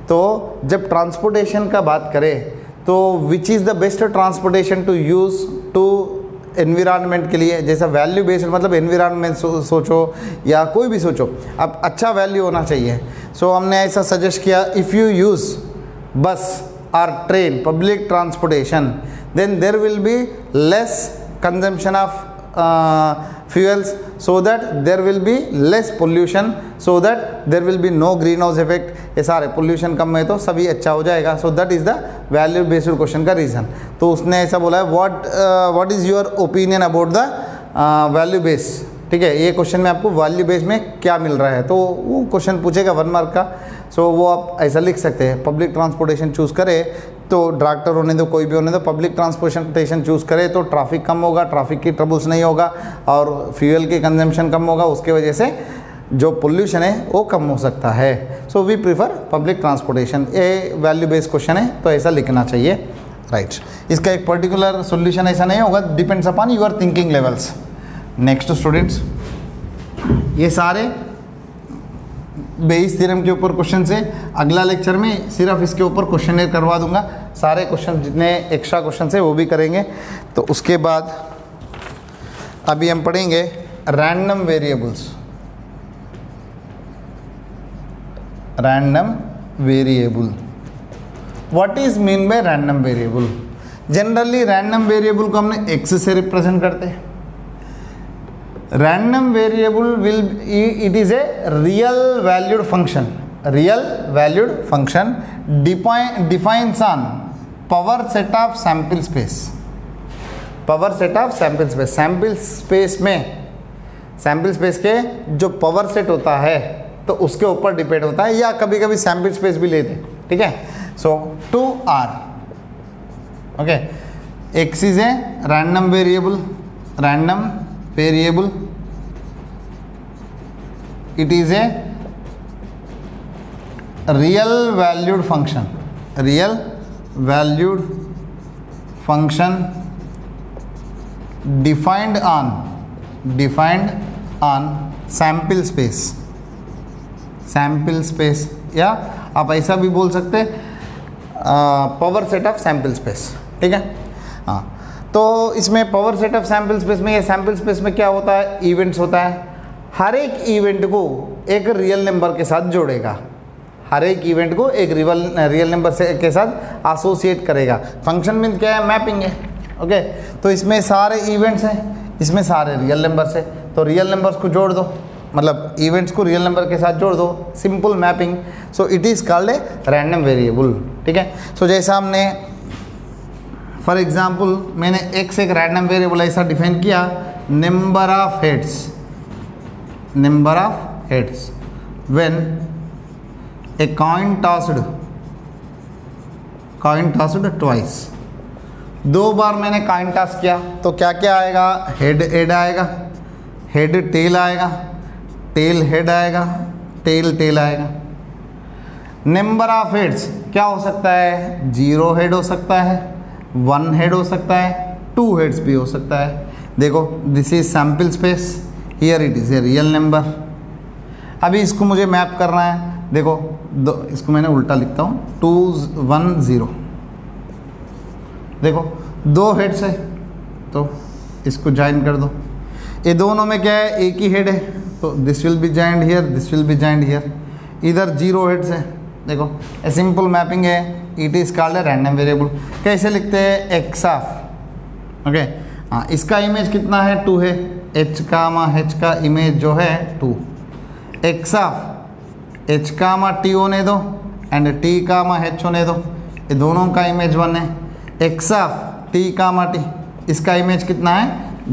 तो जब ट्रांसपोर्टेशन का बात करें तो which is the best transportation to use to environment के लिए, जैसा वैल्यू बेस्ड मतलब एनवायरनमेंट सोचो या कोई भी सोचो, अब अच्छा वैल्यू होना चाहिए। सो हमने ऐसा सजेस्ट किया, इफ़ यू यूज़ बस और train public transportation then there will be less consumption of fuels, so that there will be less pollution, so that there will be no greenhouse effect. ये सारे pollution कम है तो सभी अच्छा हो जाएगा. So that is the value based question का reason. तो उसने ऐसा बोला है what is your opinion about the value base. ठीक है, ये क्वेश्चन में आपको वैल्यू बेस में क्या मिल रहा है, तो वो क्वेश्चन पूछेगा 1 मार्क का. सो वो आप ऐसा लिख सकते हैं, पब्लिक ट्रांसपोर्टेशन चूज़ करें तो ट्रैक्टर होने दो, कोई भी होने दो, पब्लिक ट्रांसपोर्टेशन चूज़ करे तो ट्रैफिक कम होगा, ट्रैफिक की ट्रबल्स नहीं होगा और फ्यूल की कंजम्पशन कम होगा, उसके वजह से जो पोल्यूशन है वो कम हो सकता है. So we prefer public transportation. ये वैल्यू बेस्ड क्वेश्चन है तो ऐसा लिखना चाहिए. राइट. इसका एक पर्टिकुलर सोल्यूशन ऐसा नहीं होगा, depends upon you're thinking levels. Next students, ये सारे बेइस थ्योरम के ऊपर क्वेश्चन से अगला लेक्चर में सिर्फ इसके ऊपर क्वेश्चन करवा दूंगा. सारे क्वेश्चन जितने एक्स्ट्रा क्वेश्चन है वो भी करेंगे. तो उसके बाद अभी हम पढ़ेंगे random variables. Random variable, what is mean bye random variable. Generally random variable को हमने एक्स से रिप्रेजेंट करते हैं. Random variable will, it is a real valued function. Real valued function defines on power set of sample space. Power set of sample space. Sample space में sample space के जो power set होता है तो उसके ऊपर डिपेंड होता है, या कभी कभी sample space भी लेते हैं. ठीक है. So 2R. Okay. X is a random variable. Random variable, it is a real valued function. Real valued function defined on sample space. Sample space, या आप ऐसा भी बोल सकते power set of sample space. ठीक है. हाँ, तो इसमें power set of sample space में, ये सैम्पल स्पेस में क्या होता है, इवेंट्स होता है. हर एक इवेंट को एक रियल नंबर के साथ जोड़ेगा. हर एक इवेंट को एक रियल नंबर से के साथ एसोसिएट करेगा. फंक्शन में क्या है, मैपिंग है. ओके. तो इसमें सारे इवेंट्स हैं, इसमें सारे रियल नंबर्स है, तो रियल नंबर्स को जोड़ दो, मतलब इवेंट्स को रियल नंबर के साथ जोड़ दो. Simple mapping. So it is called a random variable. ठीक है. सो जैसा हमने फॉर एग्जाम्पल मैंने x एक रैंडम वेरिएबल ऐसा डिफाइन किया, number of heads. Number of heads when a coin tossed twice. 2 बार मैंने कॉइन टॉस किया तो क्या क्या आएगा, हेड आएगा, हेड टेल आएगा, टेल हेड आएगा, टेल टेल आएगा. नंबर ऑफ हेड्स क्या हो सकता है, 0 हेड हो सकता है, 1 हेड हो सकता है, 2 हेड्स भी हो सकता है. देखो this is sample space, here it is a real number. अभी इसको मुझे मैप करना है. देखो इसको मैंने उल्टा लिखता हूँ, 2 1 0. देखो 2 हेड्स है तो इसको ज्वाइन कर दो. ये दोनों में क्या है, एक ही हेड है तो this will be joined here, this will be joined here. इधर 0 हेड्स है. देखो ए सिंपल मैपिंग है. It is called a random variable. कैसे लिखते हैं, एक्स ऑफ. ओके. हाँ, इसका इमेज कितना है, 2 है. एच का इमेज जो है 2. एक्स ऑफ एच टी होने दो एंड टी एच होने दो. ये दोनों का इमेज 1 है. एक्स ऑफ टी इसका इमेज कितना है,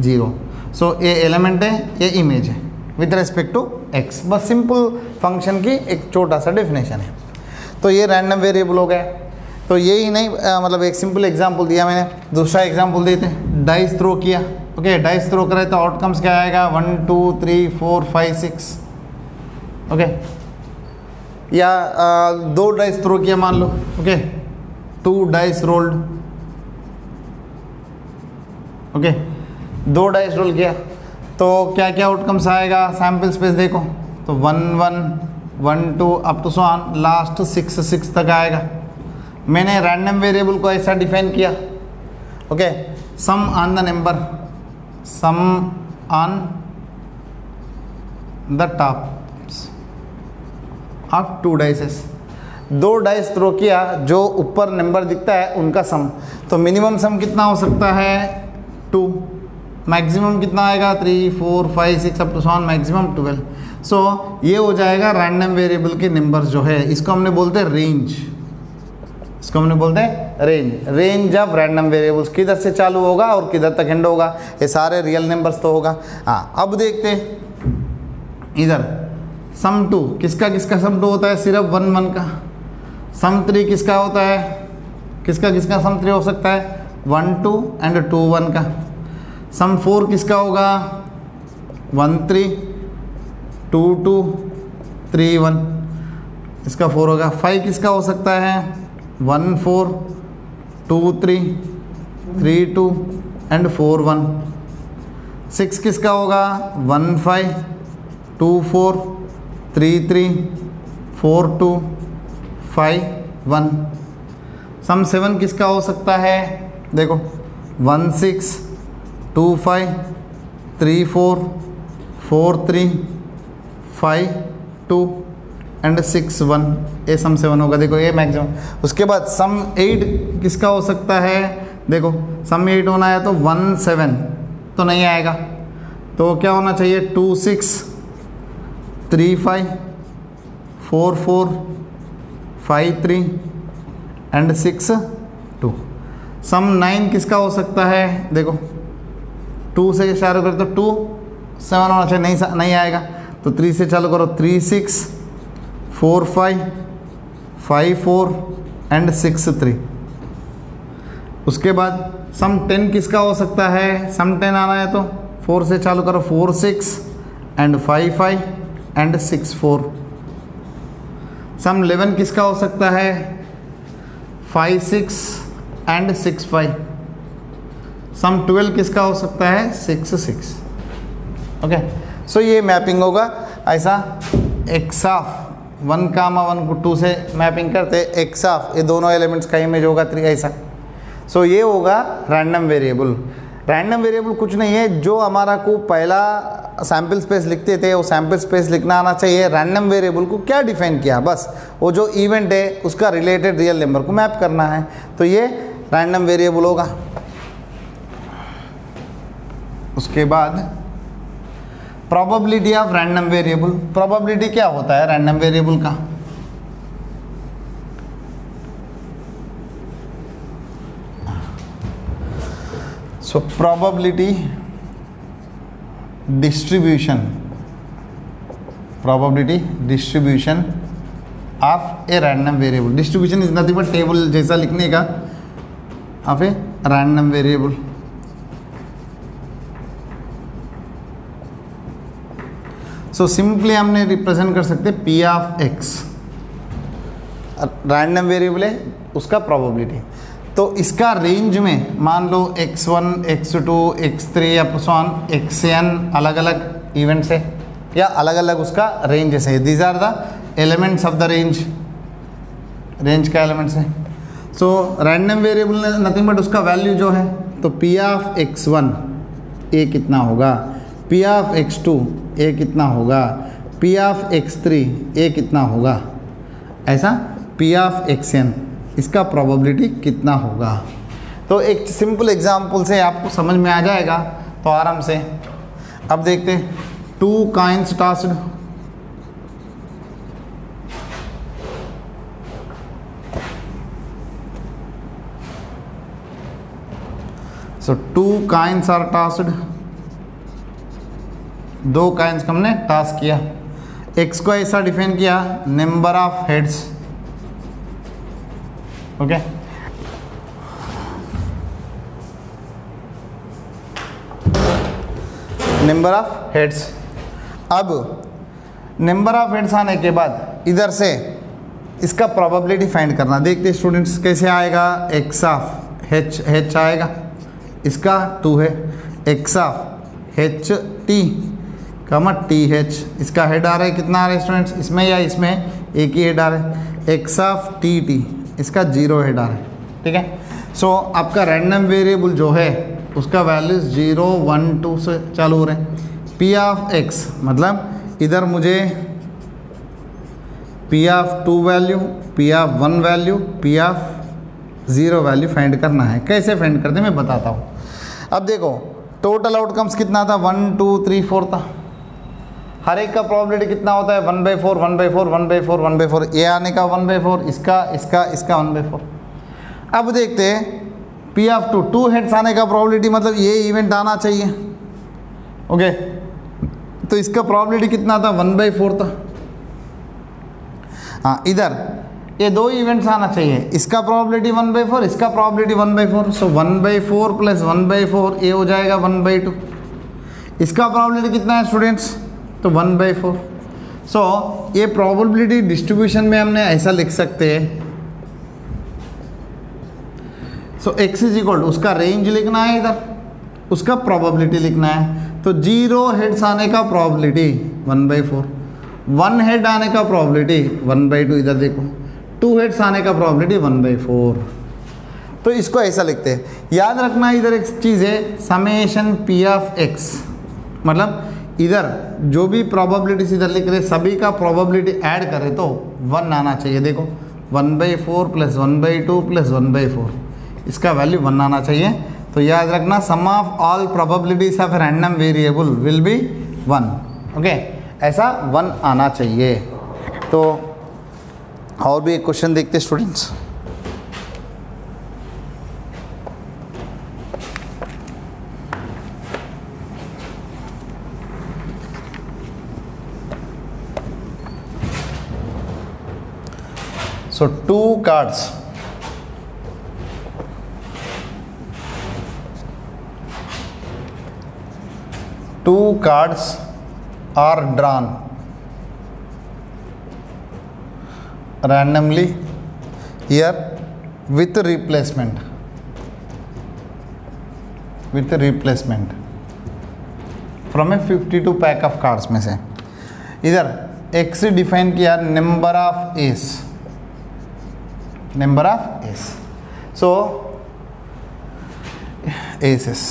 0. सो ये एलिमेंट है, ये इमेज है विद रिस्पेक्ट टू एक्स. बस सिंपल फंक्शन की एक छोटा सा डेफिनेशन है. तो ये रैंडम वेरिएबल हो गया. तो यही नहीं, मतलब एक सिंपल एग्जांपल दिया मैंने. दूसरा एग्जांपल देते हैं, डाइस थ्रो किया. ओके. डाइस थ्रो करें तो आउटकम्स क्या आएगा, 1 2 3 4 5 6. ओके. या 2 डाइस थ्रो किया मान लो. Okay. 2 dice rolled. Okay. 2 dice roll किया तो क्या क्या आउटकम्स आएगा, सैम्पल स्पेस देखो तो 1 1 1 2 up to so on last 6 तक आएगा. मैंने रैंडम वेरिएबल को ऐसा डिफाइन किया. Okay. Sum on the number, sum on the top of 2 dices. 2 dice throw किया, जो ऊपर नंबर दिखता है उनका सम. तो मिनिमम सम कितना हो सकता है, 2. मैक्सिमम कितना आएगा 3 4 5 6 अप टू सॉन मैक्सिमम 12। सो ये हो जाएगा रैंडम वेरिएबल के नंबर्स जो है, इसको हमने बोलते हैं रेंज, इसको हमने बोलते हैं range. Range of random variables किधर से चालू होगा और किधर तक एंड होगा, ये सारे रियल नंबर्स तो होगा। हाँ अब देखते इधर सम 2 किसका किसका सम 2 होता है, सिर्फ 1 1 का। सम 3 किसका होता है, किसका किसका सम 3 हो सकता है, 1 2 एंड 2 1 का। सम 4 किसका होगा, 1 3 2 2 3 1, इसका 4 होगा। 5 किसका हो सकता है, 1 4 2 3 3 2 एंड 4 1। 6 किसका होगा, 1 5 2 4 3 3 4 2 5 1। सम 7 किसका हो सकता है, देखो 1 6 2 5 3 4 4 3 5 2 एंड 6 1, ये सम 7 होगा, देखो ये मैक्सिमम। उसके बाद सम 8 किसका हो सकता है, देखो सम 8 होना है तो 1 7 तो नहीं आएगा, तो क्या होना चाहिए 2 6 3 5 4 4 5 3 एंड 6 2। सम 9 किसका हो सकता है, देखो 2 से चालू करो तो 2 7 होना चाहिए, नहीं आएगा, तो 3 से चालू करो 3 6 4 5 5 4 एंड 6 3। उसके बाद सम 10 किसका हो सकता है, सम 10 आना है तो 4 से चालू करो 4 6 एंड 5 5 एंड 6 4। सम 11 किसका हो सकता है, 5 6 एंड 6 5। सम 12 किसका हो सकता है, 6 6। ओके, सो ये मैपिंग होगा ऐसा, एक्स ऑफ 1 कामा 1 को 2 से मैपिंग करते, एक्स ऑफ ये दोनों एलिमेंट्स का इमेज होगा 3 ऐसा। सो ये होगा रैंडम वेरिएबल। रैंडम वेरिएबल कुछ नहीं है, जो हमारा को पहला सैम्पल स्पेस लिखते थे वो सैम्पल स्पेस लिखना आना चाहिए। रैंडम वेरिएबल को क्या डिफाइन किया, बस वो जो इवेंट है उसका रिलेटेड रियल नंबर को मैप करना है, तो ये रैंडम वेरिएबल होगा। उसके बाद probability of random variable. Probability क्या होता है रैंडम वेरिएबल का, so probability distribution, probability distribution of a random variable. Distribution is nothing but table जैसा लिखने का of a random variable. So simply हमने रिप्रेजेंट कर सकते P of x, random variable है उसका प्रोबेबिलिटी। तो इसका रेंज में मान लो x1 x2 x3 up sworn xn अलग अलग इवेंट्स है या अलग अलग उसका रेंजेस है। These are the elements of the range, range का एलिमेंट्स है। So random variable nothing but उसका वैल्यू जो है, तो p ऑफ x1 ये कितना होगा, p ऑफ x2 ये कितना होगा, p ऑफ x3 ये कितना होगा, ऐसा p ऑफ xn इसका प्रोबेबिलिटी कितना होगा। तो एक सिंपल एग्जांपल से आपको समझ में आ जाएगा, तो आराम से अब देखते हैं। 2 coins tossed, so 2 coins are tossed, 2 coins को हमने टॉस किया। एक्स को ऐसा डिफाइन किया, number of heads, okay. Number of heads. अब नंबर ऑफ हेड्स आने के बाद इधर से इसका प्रोबेबिलिटी फाइंड करना। देखते स्टूडेंट्स कैसे आएगा, एक्स ऑफ एच आएगा, इसका 2 है, एक्स ऑफ एच टी कमा टी एच, इसका हेड आ रहा है, कितना आ रहा है स्टूडेंट्स, इसमें या इसमें एक ही हेड आ रहा है। एक्स ऑफ टी टी इसका 0 हेड आ रहा है, ठीक है। सो आपका रैंडम वेरिएबल जो है उसका वैल्यूज 0 1 2 से चालू हो रहे हैं। पी ऑफ एक्स मतलब इधर मुझे P of 2 value, P of 1 value, P of 0 value find करना है। कैसे फाइंड करते हैं मैं बताता हूँ। अब देखो टोटल आउटकम्स कितना था 1 2 3 4 था। हर एक का प्रोबेबिलिटी कितना होता है 1/4 1/4 1/4 1/4, ये आने का 1/4, इसका इसका इसका 1/4। अब देखते हैं P ऑफ 2 हेड्स आने का प्रोबेबिलिटी, मतलब ये इवेंट आना चाहिए। ओके, तो इसका प्रोबेबिलिटी कितना था 1/4 था। हाँ, इधर ये दो इवेंट्स आना चाहिए, इसका प्रोबेबिलिटी 1/4, इसका प्रोबेबिलिटी 1/4। सो 1/4 प्लस 1/4 ये हो जाएगा 1/2। इसका प्रोबेबिलिटी कितना है स्टूडेंट्स, तो 1/4। सो ये प्रोबेबिलिटी डिस्ट्रीब्यूशन में हमने ऐसा लिख सकते हैं। सो x इज इक्वल टू, उसका रेंज लिखना है, इधर उसका प्रोबेबिलिटी लिखना है। तो 0 हेड्स आने का प्रोबेबिलिटी 1/4, 1 हेड आने का प्रोबेबिलिटी 1/2, इधर देखो 2 हेड्स आने का प्रोबेबिलिटी 1/4। तो इसको ऐसा लिखते हैं। याद रखना इधर एक चीज़ है, समेशन P ऑफ x, मतलब इधर जो भी प्रोबेबिलिटीज इधर लिख रहे सभी का प्रोबेबिलिटी ऐड करें तो 1 आना चाहिए। देखो 1/4 प्लस 1/2 प्लस 1/4, इसका वैल्यू 1 आना चाहिए। तो याद रखना sum of all probabilities of random variable will be 1। Okay, ऐसा 1 आना चाहिए। तो और भी एक क्वेश्चन देखते students. So 2 cards, are drawn randomly here with replacement from a 52 pack of cards में से। इधर x डिफाइन किया number of S, number of ace, so aces,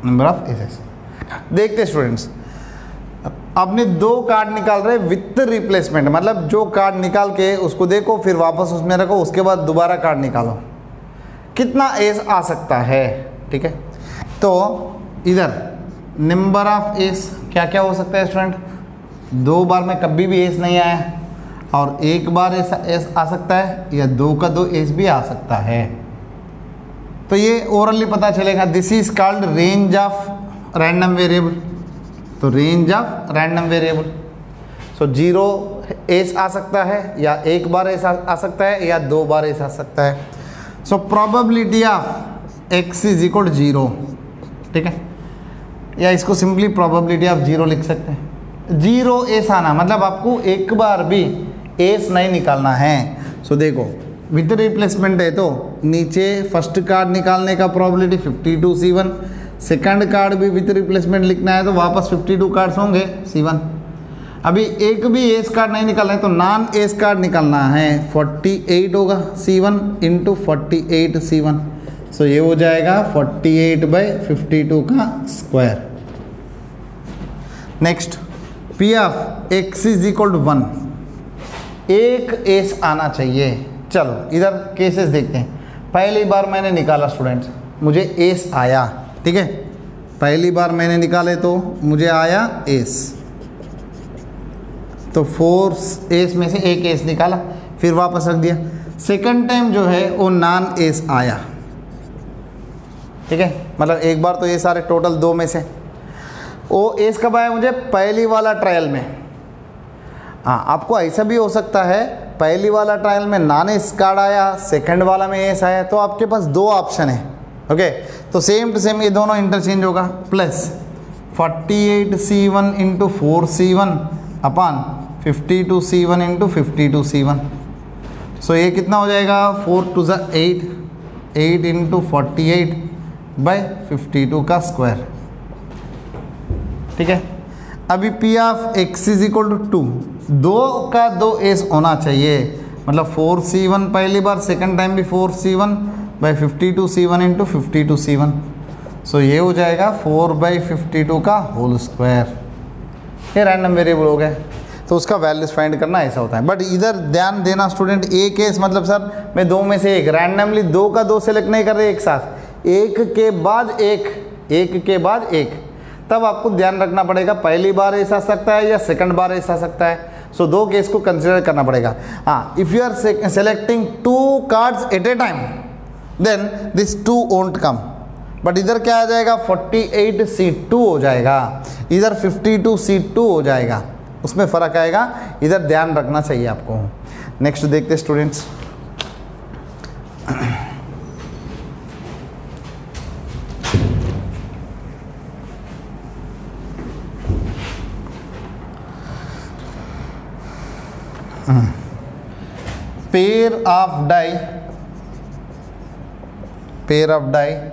number of aces। देखते स्टूडेंट्स, आपने 2 कार्ड निकाल रहे विथ रिप्लेसमेंट, मतलब जो कार्ड निकाल के उसको देखो फिर वापस उसमें रखो, उसके बाद दोबारा कार्ड निकालो, कितना एस आ सकता है। ठीक है, तो इधर नंबर ऑफ एस क्या क्या हो सकता है स्टूडेंट, 2 बार में कभी भी एस नहीं आया, और 1 बार ऐसा एस आ सकता है, या 2 का 2 एस भी आ सकता है। तो ये ओरली पता चलेगा। This is called range of random variable. तो range of random variable, so 0 s आ सकता है, या 1 बार एस आ सकता है, या 2 बार एस आ सकता है। So probability of x is equal to 0। ठीक है, या इसको सिंपली प्रोबेबिलिटी ऑफ 0 लिख सकते हैं। 0 एस आना मतलब आपको 1 बार भी एस नहीं निकालना है। सो देखो विथ रिप्लेसमेंट है तो नीचे फर्स्ट कार्ड निकालने का प्रोबेबिलिटी 52C1, सेकंड कार्ड भी विथ रिप्लेसमेंट लिखना है तो वापस 52 कार्ड्स होंगे C1। अभी एक भी एस कार्ड नहीं निकालना है तो नॉन एस कार्ड निकालना है, 48 होगा C1 इंटू 48 C1। सो ये हो जाएगा 48/52 का square. Next P of x is equal to 1, एक एस आना चाहिए। चलो इधर केसेस देखते हैं। पहली बार मैंने निकाला स्टूडेंट्स, मुझे एस आया। ठीक है, पहली बार मैंने निकाले तो मुझे आया एस, तो 4 एस में से एक एस निकाला, फिर वापस रख दिया। सेकंड टाइम जो है वो नॉन एस आया। ठीक है, मतलब एक बार तो ये सारे टोटल 2 में से वो एस कब आया मुझे, पहली वाला ट्रायल में। हाँ, आपको ऐसा भी हो सकता है पहली वाला ट्रायल में नॉन एस कार्ड आया, सेकंड वाला में एस आया, तो आपके पास 2 ऑप्शन है। ओके, तो सेम टू सेम ये दोनों इंटरचेंज होगा। Plus 48C1 into 4C1 upon 52C1 into 52C1। सो ये कितना हो जाएगा, 4 2 8, 8 इंटू 48/52 का स्क्वायर। ठीक है, अभी P of x is equal to 2, 2 का 2 एस होना चाहिए, मतलब 4C1 पहली बार, सेकंड टाइम भी 4C1/52C1 इंटू 52C1। सो ये हो जाएगा 4/52 का होल स्क्वायर। ये रैंडम वेरिएबल हो गए, तो उसका वैल्यूज फाइंड करना ऐसा होता है। बट इधर ध्यान देना स्टूडेंट, एक केस मतलब सर मैं 2 में से एक, रैंडमली 2 का 2 सेलेक्ट नहीं कर रहे एक साथ, एक के बाद एक, एक के बाद एक, तब आपको ध्यान रखना पड़ेगा पहली बार ऐसा सकता है या सेकंड बार ऐसा सकता है। सो दो केस को कंसिडर करना पड़ेगा। हाँ, if you are selecting 2 cards at a time then this 2 won't come, but इधर क्या आ जाएगा 48C2 हो जाएगा, इधर 52C2 हो जाएगा, उसमें फ़र्क आएगा, इधर ध्यान रखना चाहिए आपको। नेक्स्ट देखते students, pair of die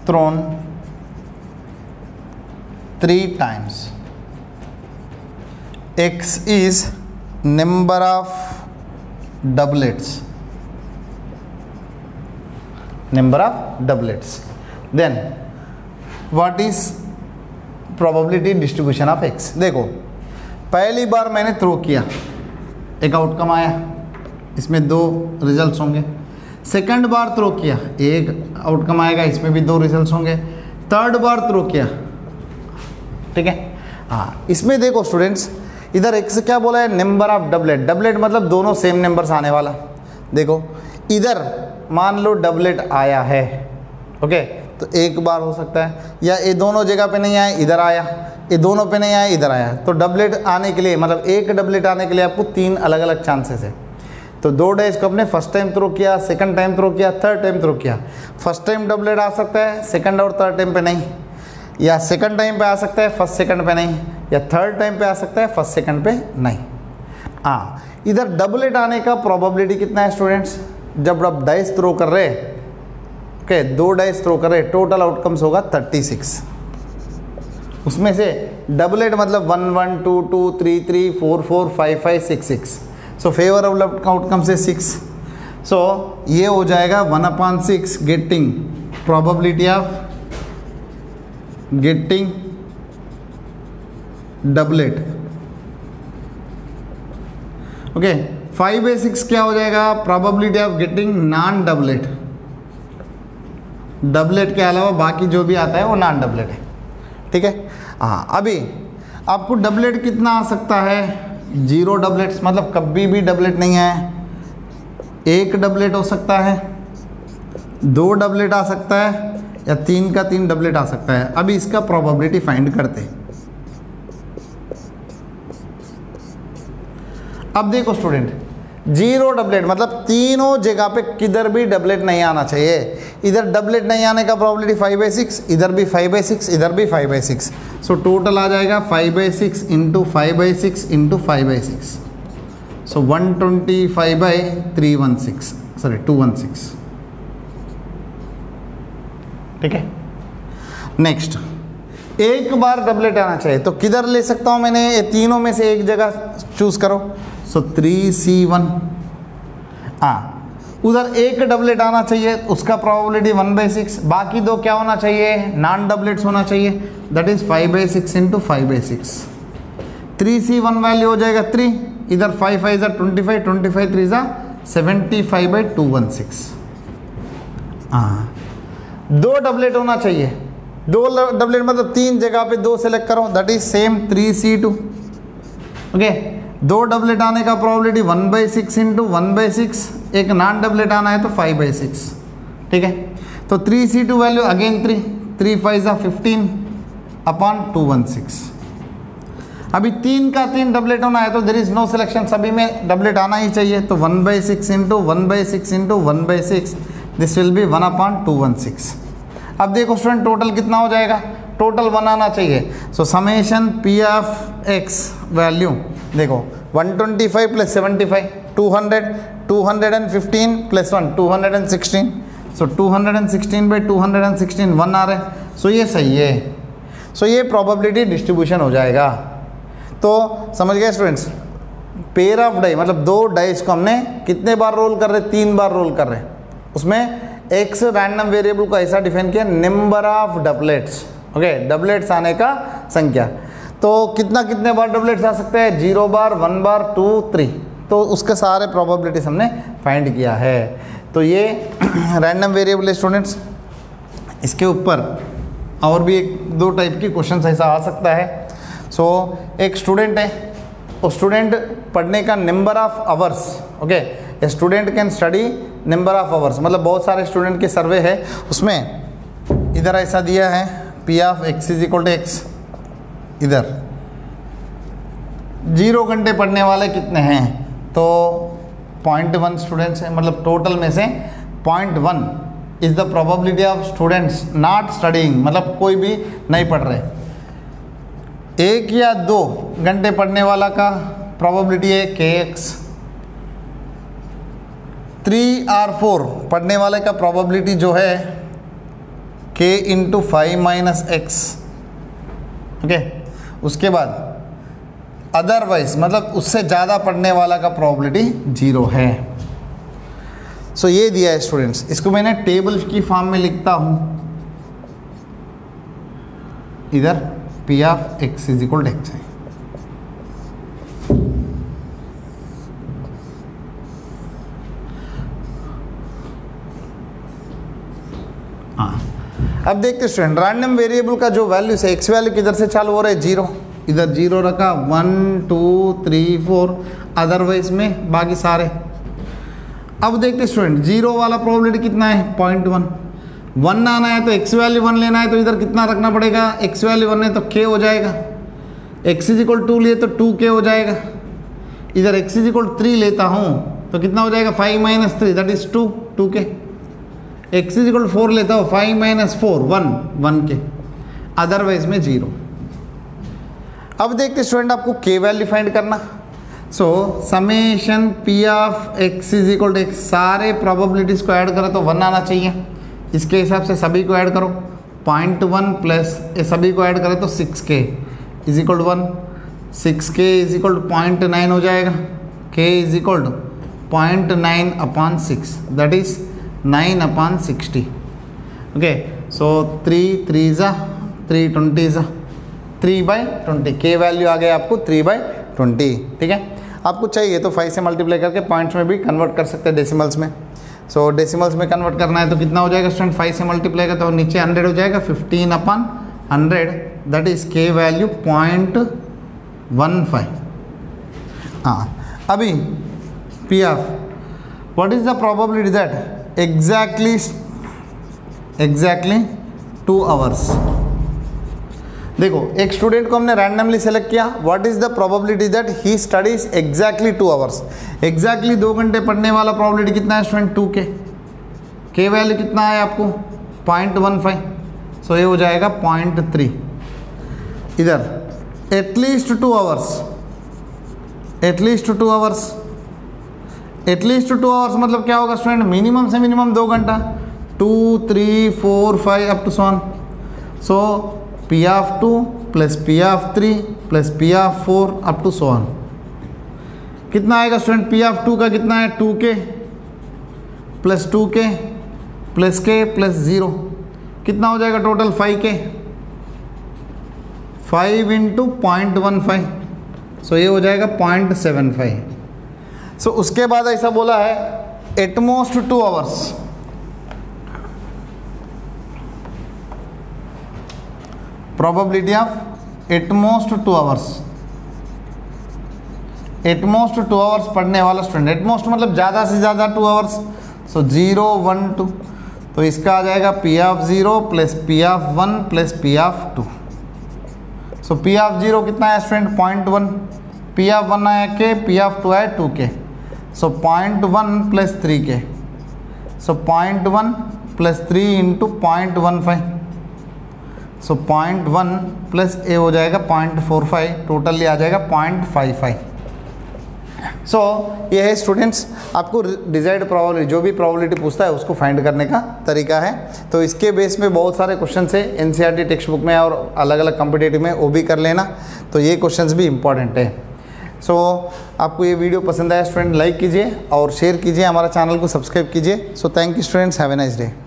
thrown 3 times. X is number of doublets. Number of doublets. Then what is probability distribution of X? देखो पहली बार मैंने थ्रो किया, एक आउटकम आया, इसमें 2 रिजल्ट्स होंगे। सेकंड बार थ्रो किया, एक आउटकम आएगा, इसमें भी 2 रिजल्ट्स होंगे। थर्ड बार थ्रो किया, ठीक है। हाँ, इसमें देखो स्टूडेंट्स, इधर एक्स क्या बोला है, नंबर ऑफ डबलेट। डबलेट मतलब दोनों सेम नंबर्स आने वाला। देखो इधर मान लो डबलेट आया है, ओके, तो एक बार हो सकता है, या ये दोनों जगह पे नहीं आया, इधर आया, ये दोनों पे नहीं आया, इधर आया। तो डबलेट आने के लिए, मतलब एक डबलेट आने के लिए आपको 3 अलग अलग चांसेस है। तो 2 डाइस को हमने फर्स्ट टाइम थ्रो किया, सेकंड टाइम थ्रो किया, थर्ड टाइम थ्रो किया। फर्स्ट टाइम डबलेट आ सकता है, सेकंड और थर्ड टाइम पे नहीं, या सेकंड टाइम पे आ सकता है, फर्स्ट सेकंड पे नहीं, या थर्ड टाइम पे आ सकता है, फर्स्ट सेकंड पे नहीं। हाँ, इधर डबलेट आने का प्रोबेबिलिटी कितना है स्टूडेंट्स, जब आप डाइस थ्रो कर रहे, ओके, 2 डाइस थ्रो कर रहे, टोटल आउटकम्स होगा 36। उसमें से डबलेट मतलब 1 1 2 2 3 3 4 4 5 5 6 6, सो फेवरेबल आउटकम से 6, सो ये हो जाएगा 1/6 getting probability of getting doublet, okay. 5/6 क्या हो जाएगा, probability of getting non doublet. Doublet के अलावा बाकी जो भी आता है वो नॉन डबलेट है, ठीक है। हाँ, अभी आपको डबलेट कितना आ सकता है, 0 डबलेट्स, मतलब कभी भी डबलेट नहीं है। 1 डबलेट हो सकता है, 2 डबलेट आ सकता है, या 3 का 3 डबलेट आ सकता है। अभी इसका प्रोबेबिलिटी फाइंड करते हैं। अब देखो स्टूडेंट, 0 डबलेट मतलब तीनों जगह पे किधर भी डबलेट नहीं आना चाहिए। इधर डबलेट नहीं आने का प्रोबेबिलिटी 5/6, इधर भी 5/6, इधर भी 5/6, सो टोटल आ जाएगा 5/6 इंटू 5/6 इंटू 5/6, सो 125/316, सॉरी 216, ठीक है। नेक्स्ट, एक बार डबलेट आना चाहिए, तो किधर ले सकता हूं मैंने, ये तीनों में से एक जगह चूज करो, सो 3C1। हाँ, उधर एक डबलेट आना चाहिए, उसका प्रोबेबिलिटी 1/6, बाकी 2 क्या होना चाहिए, नॉन डबलेट्स होना चाहिए, that is 5/6 into 5/6। 3C1 value हो जाएगा 3, इधर 5 5 ज़ा 25, 25 3 ज़ा 75/216। हाँ, 2 डबलेट होना चाहिए, 2 डबलेट मतलब 3 जगह पे 2 सेलेक्ट करो, that is same 3C2, okay. 2 doublet आने का प्रोबेबिलिटी 1/6 इंटू 1/6, एक नॉन डबलेट आना है तो 5/6, ठीक है। तो 3C2 वैल्यू अगेन 3, 3 5 ज़ा 15/216। अभी 3 का 3 डबलेट होना है तो देयर इज नो सिलेक्शन, सभी में डबलेट आना ही चाहिए, तो 1/6 into 1/6 into 1/6, this will be 1/216। अब देखो स्टूडेंट, टोटल कितना हो जाएगा, टोटल 1 आना चाहिए, सो summation P of X value देखो 125 + 75 200, 215 + 1 216, सो 216/216 1 आ रहा है, सो ये सही है। सो ये प्रोबेबिलिटी डिस्ट्रीब्यूशन हो जाएगा। तो समझ गए स्टूडेंट्स, पेयर ऑफ डाई मतलब 2 डाइस को हमने कितने बार रोल कर रहे, 3 बार रोल कर रहे हैं। उसमें एक्स रैंडम वेरिएबल को ऐसा डिफाइन किया, number of doublets, okay, doublets आने का संख्या। तो कितने बार डबलेट्स आ सकते हैं, 0 बार, 1 बार, 2 3, तो उसके सारे प्रोबेबिलिटीज हमने फाइंड किया है। तो ये रैंडम वेरिएबल है स्टूडेंट्स, इसके ऊपर और भी एक दो टाइप के क्वेश्चन ऐसा आ सकता है। सो एक स्टूडेंट है, वो स्टूडेंट पढ़ने का number of hours, okay, a student can study number of hours, मतलब बहुत सारे स्टूडेंट के सर्वे है, उसमें इधर ऐसा दिया है P of X is equal to X, इधर 0 घंटे पढ़ने वाले कितने हैं, तो 0.1 स्टूडेंट्स हैं, मतलब टोटल में से 0.1 is the probability of students not studying, मतलब कोई भी नहीं पढ़ रहे। 1 या 2 घंटे पढ़ने वाला का प्रोबेबिलिटी है kx, 3 और 4 पढ़ने वाले का प्रोबेबिलिटी जो है k इंटू 5 - x, ओके। उसके बाद अदरवाइज मतलब उससे ज़्यादा पढ़ने वाला का प्रोबेबिलिटी 0 है। सो ये दिया है स्टूडेंट्स, इसको मैंने टेबल की फॉर्म में लिखता हूँ, इधर P of X is equal to X है। हाँ, अब देखते स्टूडेंट, रैंडम वेरिएबल का जो वैल्यू है, एक्स वैल्यू किधर से चालू हो रहा है 0, इधर 0 रखा, 1 2 3 4, अदरवाइज में बाकी सारे। अब देखते स्टूडेंट, 0 वाला प्रोबेबिलिटी कितना है 0.1, 1 आना है तो एक्स वैल्यू 1 लेना है, तो इधर कितना रखना पड़ेगा, एक्स वैल्यू 1 है तो k हो जाएगा, x इज इक्वल 2 लिए तो 2k हो जाएगा, इधर x इज इक्वल 3 लेता हूँ तो कितना हो जाएगा 5 - 3 that is 2k, x is equal 4 लेता हूँ 5 - 4 1k, अदरवाइज में 0। अब देखते स्टूडेंट, आपको k वैल्यू फाइंड करना। So summation P of X is equal to X, सारे प्रोबेबिलिटीज़ को ऐड करो तो 1 आना चाहिए, इसके हिसाब से सभी को ऐड करो, 0.1 प्लस ये सभी को ऐड करें तो 6k is equal to 1, 6k is equal to 0.9 हो जाएगा, k is equal to 0.9/6 that is 9/60, okay. So 3 3 ज़ा 3 20 ज़ा 3/20, k वैल्यू आ गया आपको 3/20, ठीक है। आपको चाहिए तो 5 से मल्टीप्लाई करके पॉइंट्स में भी कन्वर्ट कर सकते हैं, डेसिमल्स में। सो डेसिमल्स में कन्वर्ट करना है तो कितना हो जाएगा स्टूडेंट, 5 से मल्टीप्लाई का तो नीचे 100 हो जाएगा, 15/100 दैट इज k वैल्यू 0.15। हाँ, अभी P of what is the probability that exactly 2 hours. देखो, एक स्टूडेंट को हमने रैंडमली सेलेक्ट किया, what is the probability that he studies exactly 2 hours, exactly 2 घंटे पढ़ने वाला प्रोबेबिलिटी कितना है स्टूडेंट 2k, k वैल्यू कितना है आपको 0.15, सो ये हो जाएगा 0.3। इधर at least 2 hours, at least 2 hours, at least 2 hours मतलब क्या होगा स्टूडेंट, मिनिमम से मिनिमम 2 घंटा, 2 3 4 5 up to so on. So P of 2 plus P of 3 plus P of 4 up to so on, कितना आएगा स्टूडेंट, P of 2 का कितना है 2k plus 2k plus k plus 0, कितना हो जाएगा टोटल 5k, 5 इंटू 0.15, सो ये हो जाएगा 0.75। सो उसके बाद ऐसा बोला है at most 2 hours, probability of at most 2 hours, at most 2 hours पढ़ने वाला स्टूडेंट, एटमोस्ट मतलब ज़्यादा से ज़्यादा 2 आवर्स, सो 0 1 2, तो इसका आ जाएगा P of 0 plus P of 1 plus P of 2। So P of 0 कितना है स्टूडेंट 0.1, P of 1 आया k, P of 2 आया 2k, सो 0.1 प्लस 3k, सो 0.1 प्लस 3 इंटू 0.15, सो 0.1 प्लस ए हो जाएगा 0.45, टोटली आ जाएगा 0.55। सो ये है स्टूडेंट्स, आपको डिजायर्ड प्रोबेबिलिटी, जो भी प्रोबेबिलिटी पूछता है उसको फाइंड करने का तरीका है। तो इसके बेस में बहुत सारे क्वेश्चन है एनसीईआरटी टेक्स्ट बुक में और अलग अलग कॉम्पिटिटिव में, वो भी कर लेना, तो ये क्वेश्चंस भी इंपॉर्टेंट है। सो आपको ये वीडियो पसंद आया स्टूडेंट, लाइक कीजिए और शेयर कीजिए, हमारा चैनल को सब्सक्राइब कीजिए। So thank you students, have a nice day.